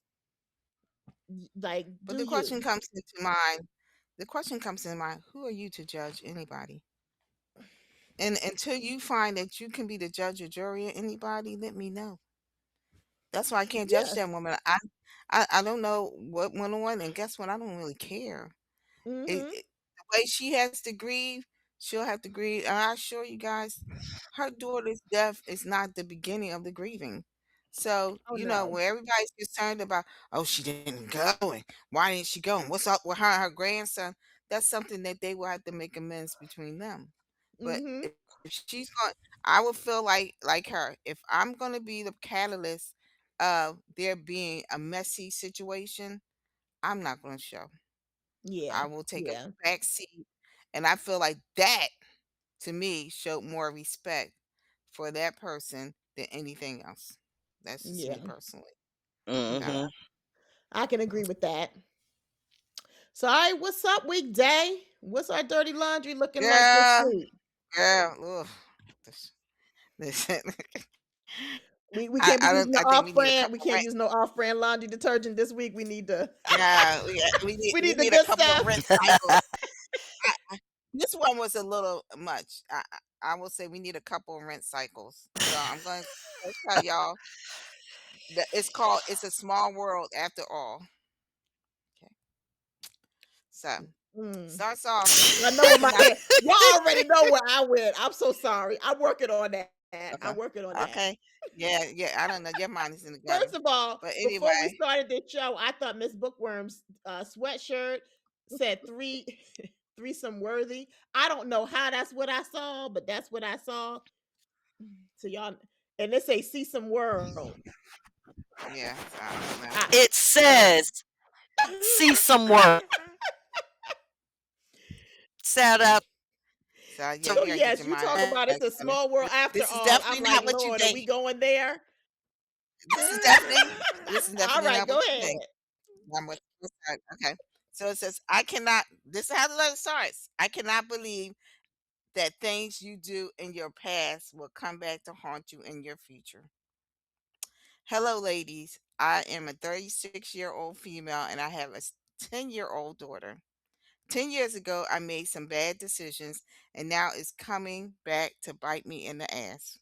Like, But do the question you? comes into mind. The question comes in mind. Who are you to judge anybody? And until you find that you can be the judge or jury of anybody, let me know. That's why I can't judge Yeah. that woman. I don't know what went on, and guess what? I don't really care. Mm-hmm. The way she has to grieve, she'll have to grieve. And I assure you guys, her daughter's death is not the beginning of the grieving. So, Oh no. where everybody's concerned about, oh, she didn't go, and why didn't she go? And what's up with her and her grandson? That's something that they will have to make amends between them. But Mm-hmm. if she's going, I would feel like her. If I'm gonna be the catalyst of there being a messy situation, I'm not gonna show. Yeah. I will take a Yeah. back seat, and I feel like that, to me, showed more respect for that person than anything else. That's just me Yeah. personally. Okay. Yeah. Mhm. I can agree with that. So, all right, what's up, Weekday? What's our dirty laundry looking like this Girl, week? girl, ugh. This, listen, We I, can't be I using don't. the I think we off need a brand. We couple can't rent. use no off brand laundry detergent this week. We need the Yeah, we we need the need a good couple of stuff. rent cycles. This one was a little much. I will say we need a couple of rent cycles. So I'm going to first tell y'all that it's a small world after all. Okay. So Mm. starts off I know where Sunday my night. y'all already know where I went. I'm so sorry. I'm working on that. I'm Okay. working on that. Okay. Yeah, yeah. I don't know. Your mind is in the gutter. First of all, But before we anyway, started this show, I thought Miss Bookworm's sweatshirt said threesome worthy. I don't know how that's what I saw, but that's what I saw. So y'all, and they say see some world. yeah. So I don't know. I It uh, says, "See some work." Sat out So yeah, to So you gotta get yes, your you mind talk about it's right, a honey. small world after This is all. I'm definitely like, not what you Lord, are we think. going there? This is definitely this is All definitely right, not go what you think. ahead. Okay. So it says, I cannot, this is how the letter starts. I cannot believe that things you do in your past will come back to haunt you in your future. Hello, ladies. I am a 36-year-old female and I have a 10-year-old daughter. 10 years ago, I made some bad decisions and now it's coming back to bite me in the ass.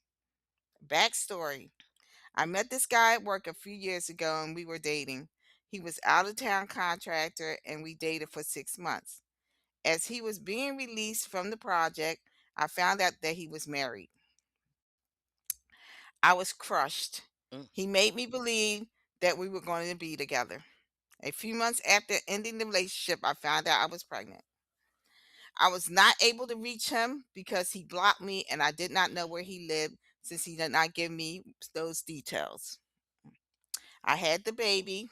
Backstory: I met this guy at work a few years ago and we were dating. He was out of town contractor and we dated for 6 months. As he was being released from the project, I found out that he was married. I was crushed. mm, He made me believe that we were going to be together. A few months after ending the relationship, I found out I was pregnant. I was not able to reach him because he blocked me and I did not know where he lived since he did not give me those details. I had the baby.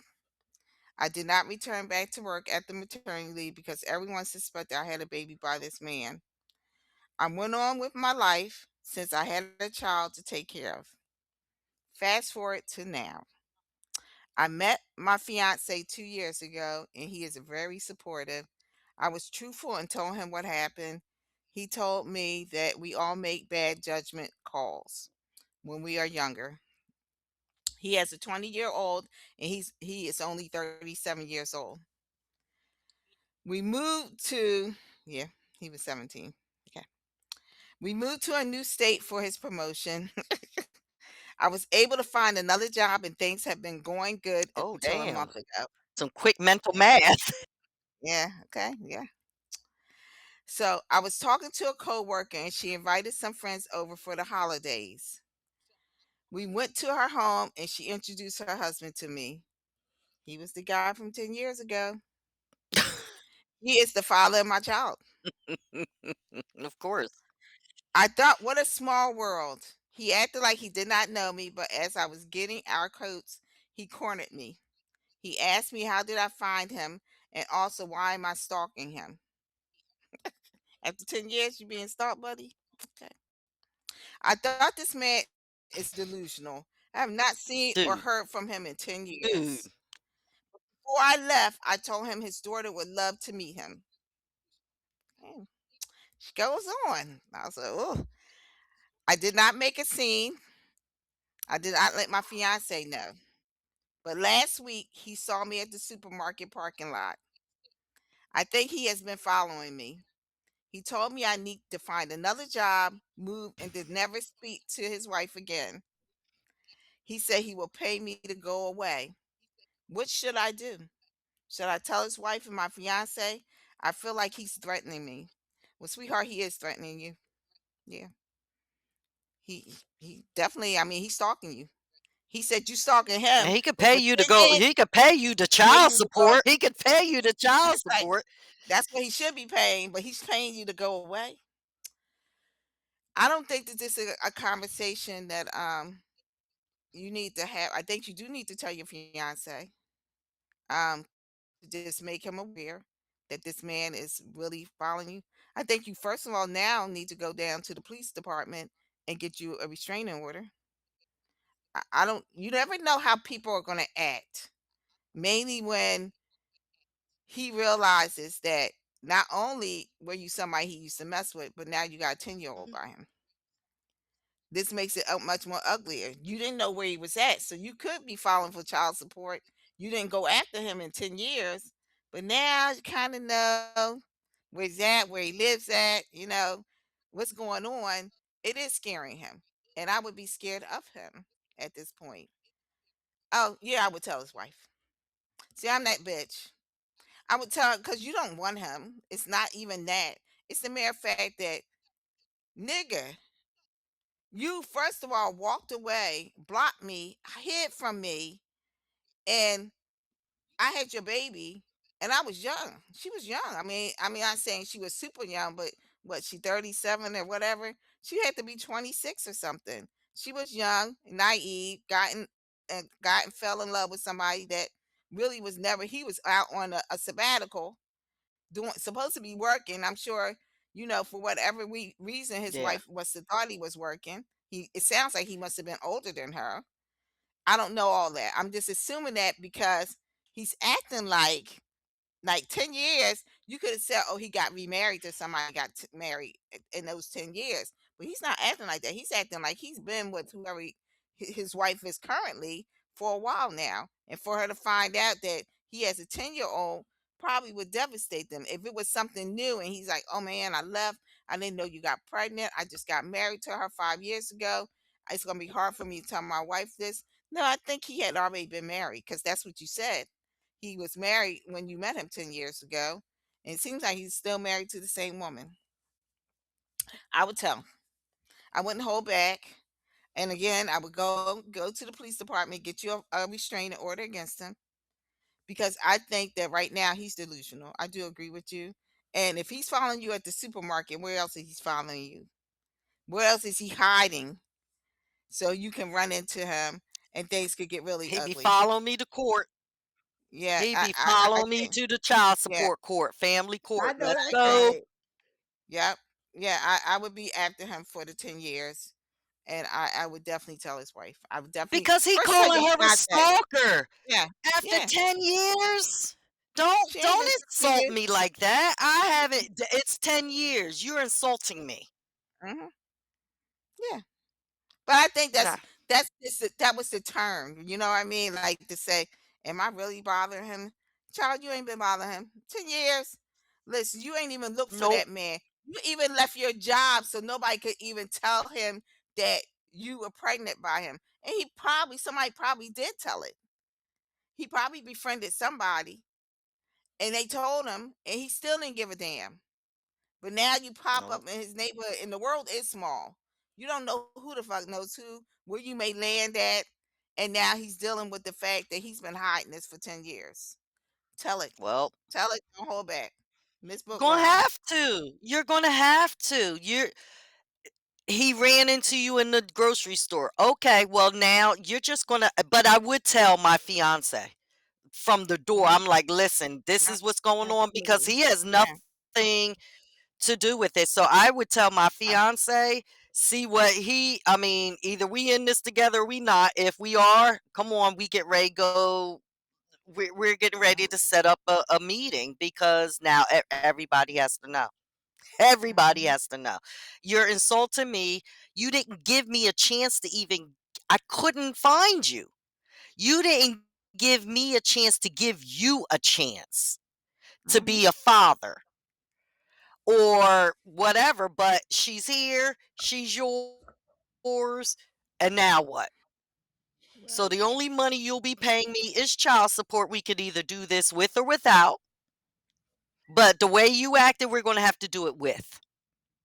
I did not return back to work at the maternity leave because everyone suspected I had a baby by this man. I went on with my life since I had a child to take care of. Fast forward to now. I met my fiance 2 years ago and he is very supportive. I was truthful and told him what happened. He told me that we all make bad judgment calls when we are younger. He has a 20-year-old and he is only 37 years old. We moved to, yeah, he was 17. Okay. We moved to a new state for his promotion. I was able to find another job and things have been going good oh, until a month damn. ago. Some quick mental math. Yeah, okay, yeah. So I was talking to a coworker and she invited some friends over for the holidays. We went to her home and she introduced her husband to me. He was the guy from 10 years ago. He is the father of my child. Of course. I thought, what a small world. He acted like he did not know me, but as I was getting our coats, he cornered me. He asked me how did I find him and also why am I stalking him? After 10 years you being stalked, buddy? Okay. I thought this man is delusional. I have not seen or heard Dude, from him in 10 years. dude. Before I left, I told him his daughter would love to meet him. Okay. She goes on. I was like, oh. I did not make a scene. I did not let my fiance know. But last week, he saw me at the supermarket parking lot. I think he has been following me. He told me I need to find another job, move, and to never speak to his wife again. He said he will pay me to go away. What should I do? Should I tell his wife and my fiance? I feel like he's threatening me. Well, sweetheart, he is threatening you. Yeah, he definitely. I mean, he's stalking you. He said you stalking And him, he could but pay for you to 10 go. years, He could pay you the pay child you to go. support. He could pay you the child That's right. support. That's what he should be paying, but he's paying you to go away. I don't think that this is a conversation that you need to have. I think you do need to tell your fiance to just make him aware that this man is really following you. I think you first of all now need to go down to the police department and get you a restraining order. I don't. You never know how people are going to act. Mainly when he realizes that not only were you somebody he used to mess with, but now you got a 10-year-old Mhm. by him. This makes it much more uglier. You didn't know where he was at, so you could be filing for child support. You didn't go after him in 10 years, but now you kind of know where he's at, where he lives at, what's going on. It is scaring him. And I would be scared of him at this point. Oh, yeah, I would tell his wife. See, I'm that bitch. I would tell her because you don't want him. It's not even that. It's the mere fact that, nigga, you first of all walked away, blocked me, hid from me, and I had your baby, and I was young. She was young. I mean, I'm saying she was super young, but what? She 37 or whatever. She had to be 26 or something. She was young, naive, gotten fell in love with somebody that really was never. He was out on a sabbatical, doing supposed to be working. I'm sure, for whatever reason his Yeah. wife must have thought he was working. It sounds like he must have been older than her. I don't know all that. I'm just assuming that because he's acting like 10 years, you could have said, oh, he got remarried to somebody, got married in those 10 years. But he's not acting like that. He's acting like he's been with whoever his wife is currently for a while now. And for her to find out that he has a 10-year-old probably would devastate them. If it was something new and he's like, oh man, I left. I didn't know you got pregnant. I just got married to her 5 years ago. It's going to be hard for me to tell my wife this. No, I think he had already been married because that's what you said. He was married when you met him 10 years ago, and it seems like he's still married to the same woman. I would tell him. I wouldn't hold back. And again, I would go to the police department, get you a restraining order against him because I think that right now he's delusional. I do agree with you. And if he's following you at the supermarket, where else is he following you? Where else is he hiding so you can run into him and things could get really He be ugly? following me to court. Yeah, He I be I, I following me think to the child yeah. support court, family I court. know Let's that's go. right. Yep. Yeah, I would be after him for the 10 years. And I would definitely tell his wife. I would definitely Because he first tell calling your her a fiance. stalker Yeah. after Yeah. 10 years. She ain't Don't been 10 insult years. me like that. I haven't it's 10 years. You're insulting me. Hmm. Yeah. But I think Nah. that was the term. You know what I mean? Like to say, am I really bothering him? Child, you ain't been bothering him. 10 years. Listen, you ain't even looked for Nope. that man. You even left your job so nobody could even tell him that you were pregnant by him. And somebody probably did tell it. He probably befriended somebody and they told him and he still didn't give a damn. But now you pop up Nope. in his neighborhood and the world is small. You don't know who the fuck knows who, where you may land at. And now he's dealing with the fact that he's been hiding this for 10 years. Tell it. Well, Tell it. Don't hold back. Miss Book gonna Rhyme. have to. You're gonna have to. He ran into you in the grocery store. Okay, well now you're just gonna but I would tell my fiance from the door. Mhm. I'm like, listen, this Yep. is what's going on because Absolutely. he has Yeah. nothing to do with it. So I would tell my Right. fiance, see what I mean, either we in this together or we not. If we are, come on, we get ready, go. We're getting ready Mhm. to set up a meeting because now everybody has to know. Everybody Mhm. has to know. You're insulting me. You didn't give me a chance to even, I couldn't find you. You didn't give me a chance to give you a chance to be a Mhm. father or whatever, but she's here, she's yours, and now what? So the only Right. money you'll be paying me is child support. We could either do this with or without, but the way you acted, we're going to have to do it with.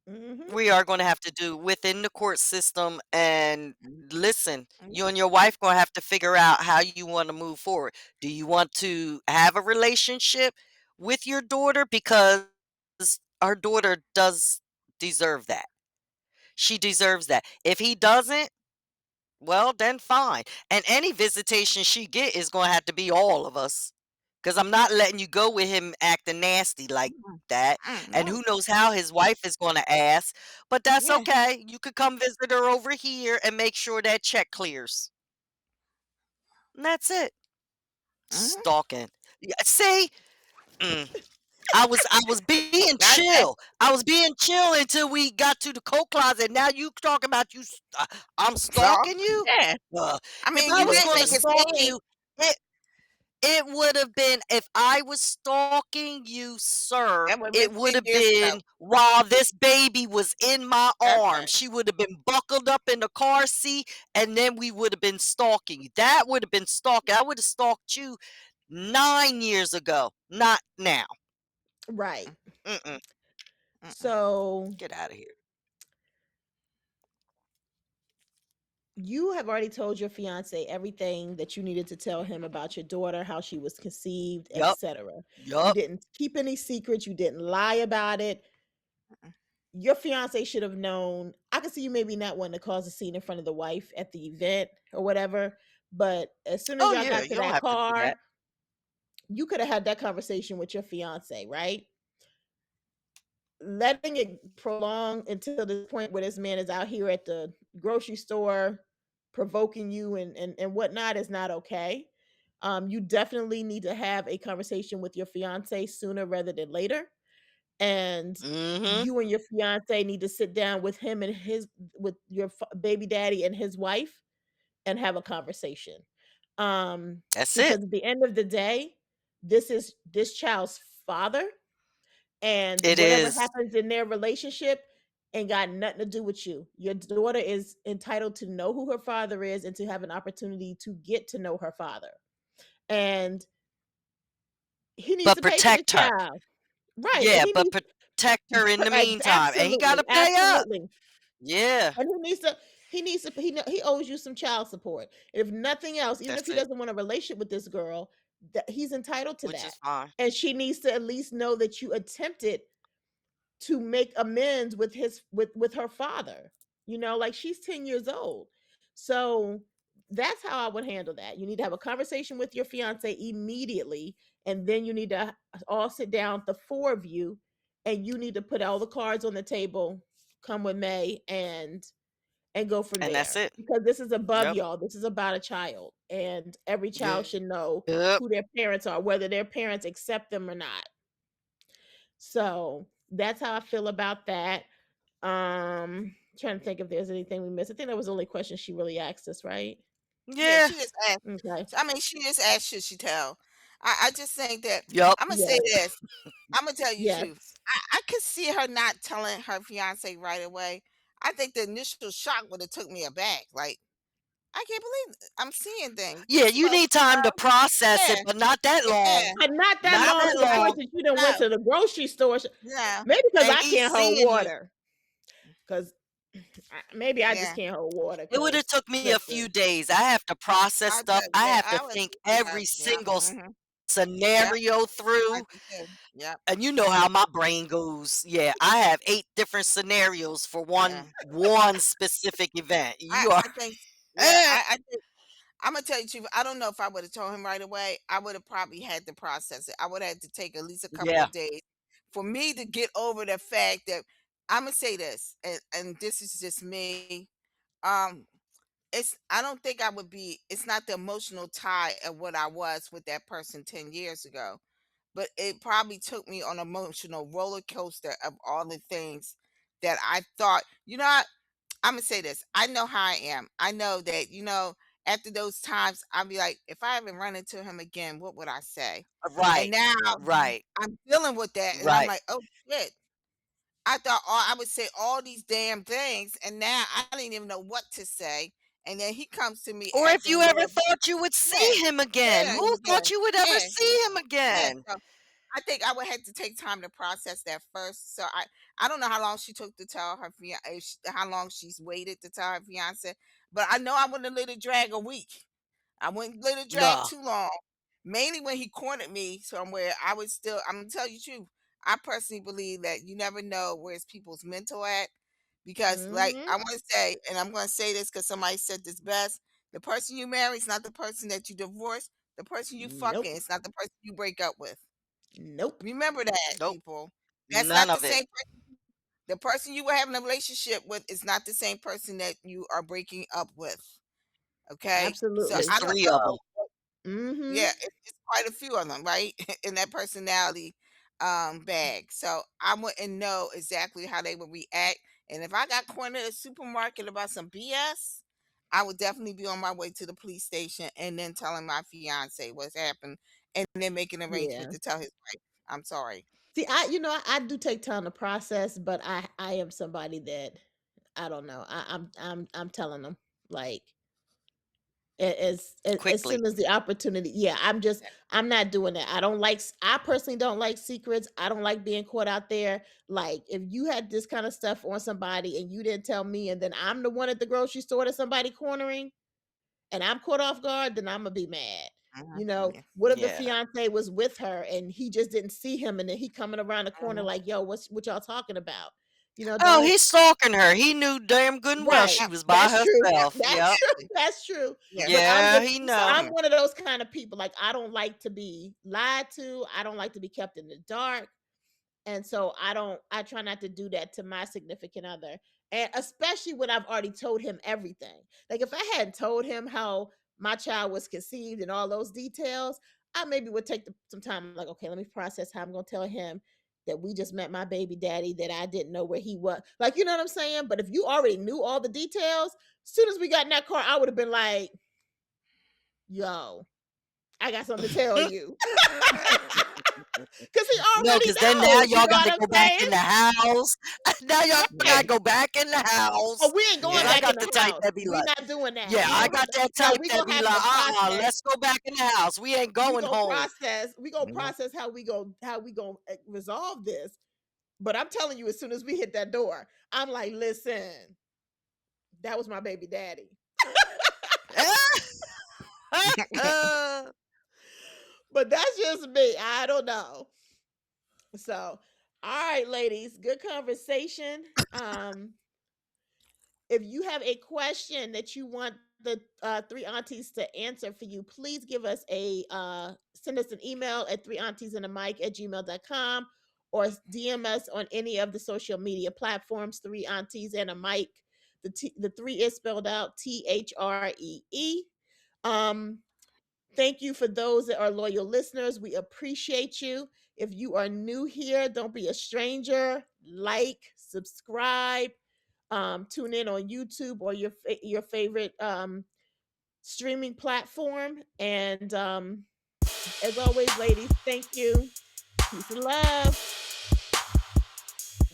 Mhm. We are going to have to do within the court system. And Mhm. listen, you Yeah. and your wife going to have to figure out how you want to move forward. Do you want to have a relationship with your daughter? Because our daughter does deserve that. She deserves that. If he doesn't, well, then fine. And any visitation she get is going to have to be all of us. Because I'm not letting you go with him acting nasty like Mhm. that. And who No. knows how his wife is going to ask. But that's Yeah. okay. You could come visit her over here and make sure that check clears. And that's it. Mhm. Stalking. Yeah, see? Mm. I was being Not chill. that. I was being chill until we got to the coat closet. Now you talking about I'm So, stalking you? yeah. I If mean, I you was didn't going to make a stalk scene. you, it it would have been if I was stalking you, sir, That would have it been would 10 have years ago. been while this baby was in my That's arms. right. She would have been buckled up in the car seat, and then we would have been stalking you. That would have been stalking. I would have stalked you 9 years ago, not now. Right. Mm-mm. Mm-mm. So Get out of here. you have already told your fiance everything that you needed to tell him about your daughter, how she was conceived, Yup. etc. You Yup. didn't keep any secrets, you didn't lie about it. Your fiance should have known. I can see you maybe not wanting to cause a scene in front of the wife at the event or whatever, but as soon as Oh y'all yeah, got you to don't that have to do car, that. you could have had that conversation with your fiance, right? letting it prolong until this point where this man is out here at the grocery store provoking you and whatnot is not okay. You definitely need to have a conversation with your fiance sooner rather than later. And Mhm. you and your fiance need to sit down with him and his with your baby daddy and his wife and have a conversation. Um, That's it. because at the end of the day, this is this child's father, and It whatever is. happens in their relationship ain't got nothing to do with you. Your daughter is entitled to know who her father is and to have an opportunity to get to know her father. And he needs But to pay for the protect her. child. Right. And Yeah, he but needs protect her in the meantime, and he absolutely, gotta pay up. absolutely. Yeah, And he owes you some child support. If nothing else, even if that's he it, doesn't want a relationship with this girl, that he's entitled to which that. is fine. And she needs to at least know that you attempted to make amends with with her father. Like she's 10 years old. So that's how I would handle that. You need to have a conversation with your fiance immediately, and then you need to all sit down, the four of you, and you need to put all the cards on the table, come with May, and go from And that's there. it. Because this is above Yep. y'all. This is about a child, and every child should know Yep. who their parents are, whether their parents accept them or not. So that's how I feel about that. Trying to think if there's anything we missed. I think that was the only question she really asked us, right? Yeah, Yeah. she just asked. Okay. I mean, she just asked, should she tell? I just think that Yep. I'm gonna say Yes. this. I'm gonna tell you the truth. Yes. I could see her not telling her fiance right away. I think the initial shock would have took me aback. Like, I can't believe I'm seeing things. Yeah, This you mother, need time to process yeah, it, but not that long. yeah, But not that Not long no, that to the no, point long. that you done went no, to the grocery store. no, Maybe because And I he's can't hold seeing you. water. Because maybe I just yeah. can't hold water. It would have Because took me a few listen, days. I have to process I stuff. tell, I yeah, have to I would, think yeah, every yeah, single yep, scenario I through. do too. Yep, And you know how my brain goes. Yeah, I have 8 different scenarios for yeah. one specific event. I, You are I think, yeah, eh, I think I'm gonna tell you the truth. I don't know if I would have told him right away. I would have probably had to process it. I would have had to take at least a couple yeah, of days for me to get over the fact that I'm gonna say this, and this is just me. Um, it's I don't think I would be. It's not the emotional tie of what I was with that person 10 years ago, but it probably took me on an emotional roller coaster of all the things that I thought. Imma say this, I know how I am. I know that, after those times, I'll be like, "If I ever run into him again, what would I say?" And right, now right, I'm dealing with that, and I'm right. like, "Oh, shit." I thought I would say all these damn things, and now I didn't even know what to say, and then he comes to me Or if acting a you ever little bit. thought you would Yeah, see him again, yeah, who yeah, thought you would ever yeah, see him yeah, again? so I think I would have to take time to process that first. So I don't know how long she took to tell her how long she's waited to tell her fiance, but I know I wouldn't have let it drag a week. I wouldn't let it drag No, too long. Mainly when he cornered me somewhere, I'm gonna tell you the truth. I personally believe that you never know where's people's mental at. Because like hmm I want to say, and I'm gonna say this because somebody said this best, the person you marry is not the person that you divorce. The person you nope, fucking is not the person you break up with. nope, Remember that, nope, people. That's none not the of it. same the person you were having a relationship with is not the same person that you are breaking up with. Okay? So It's absolutely. I don't 3 of them. know. Hmm Yeah, it's quite a few of them, right? In that personality bag. So I wouldn't know exactly how they would react. And if I got cornered at a supermarket about some BS, I would definitely be on my way to the police station and then telling my fiance what's happened and then making an arrangement Yeah. to tell his wife, I'm sorry. See, I do take time to process, but I am somebody that I don't know. I'm telling them like as Quickly. soon as the opportunity. Yeah, I'm not doing that. I personally don't like secrets. I don't like being caught out there. Like if you had this kind of stuff on somebody and you didn't tell me, and then I'm the one at the grocery store that somebody cornering, and I'm caught off guard, then I'm gonna be mad. Yeah. What if the Yeah. fiance was with her and he just didn't see him, and then he coming around the corner Mhm. like, "Yo, what y'all talking about?" Oh, Don't. he's stalking her. He knew damn good and well Right. she was by That's true. herself. Yep. That's true. Absolutely. That's true. Yeah. But I'm Yeah, just he He's know. I'm stalking. one of those kind of people. Like I don't like to be lied to. I don't like to be kept in the dark. And so I try not to do that to my significant other. And especially when I've already told him everything. Like if I hadn't told him how my child was conceived and all those details, I maybe would take some time, like, okay, let me process how I'm going to tell him that we just met my baby daddy, that I didn't know where he was. Like, you know what I'm saying? But if you already knew all the details, as soon as we got in that car, I would have been like, yo, I got something to tell you. Because he No, already because then now knows. You y'all know got what to I'm go back saying? in the house. Now y'all got to Right. go back in the Oh, house. we ain't Because going Yeah. I back in got the the type house. that be We like, not doing that. yeah, We I gonna got that no, type we that gonna be have like, to process. let's go back in the house. We ain't We going gonna home. process. We gonna You know? process how we gonna resolve this. But I'm telling you, as soon as we hit that door, I'm like, listen, that was my baby daddy. But that's just me. I don't know. So, all right, ladies, good conversation. Um, if you have a question that you want the three aunties to answer for you, please give us a send us an email at threeauntiesandamic@gmail.com or DM us on any of the social media platforms. Three aunties and a mic. The three is spelled out THREE. Um, Thank you for those that are loyal listeners. We appreciate you. If you are new here, don't be a stranger. Like, subscribe, tune in on YouTube or your favorite streaming platform. And as always, ladies, thank you. Peace and love.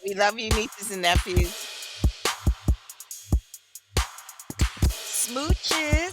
We love you, nieces and nephews. Smooches.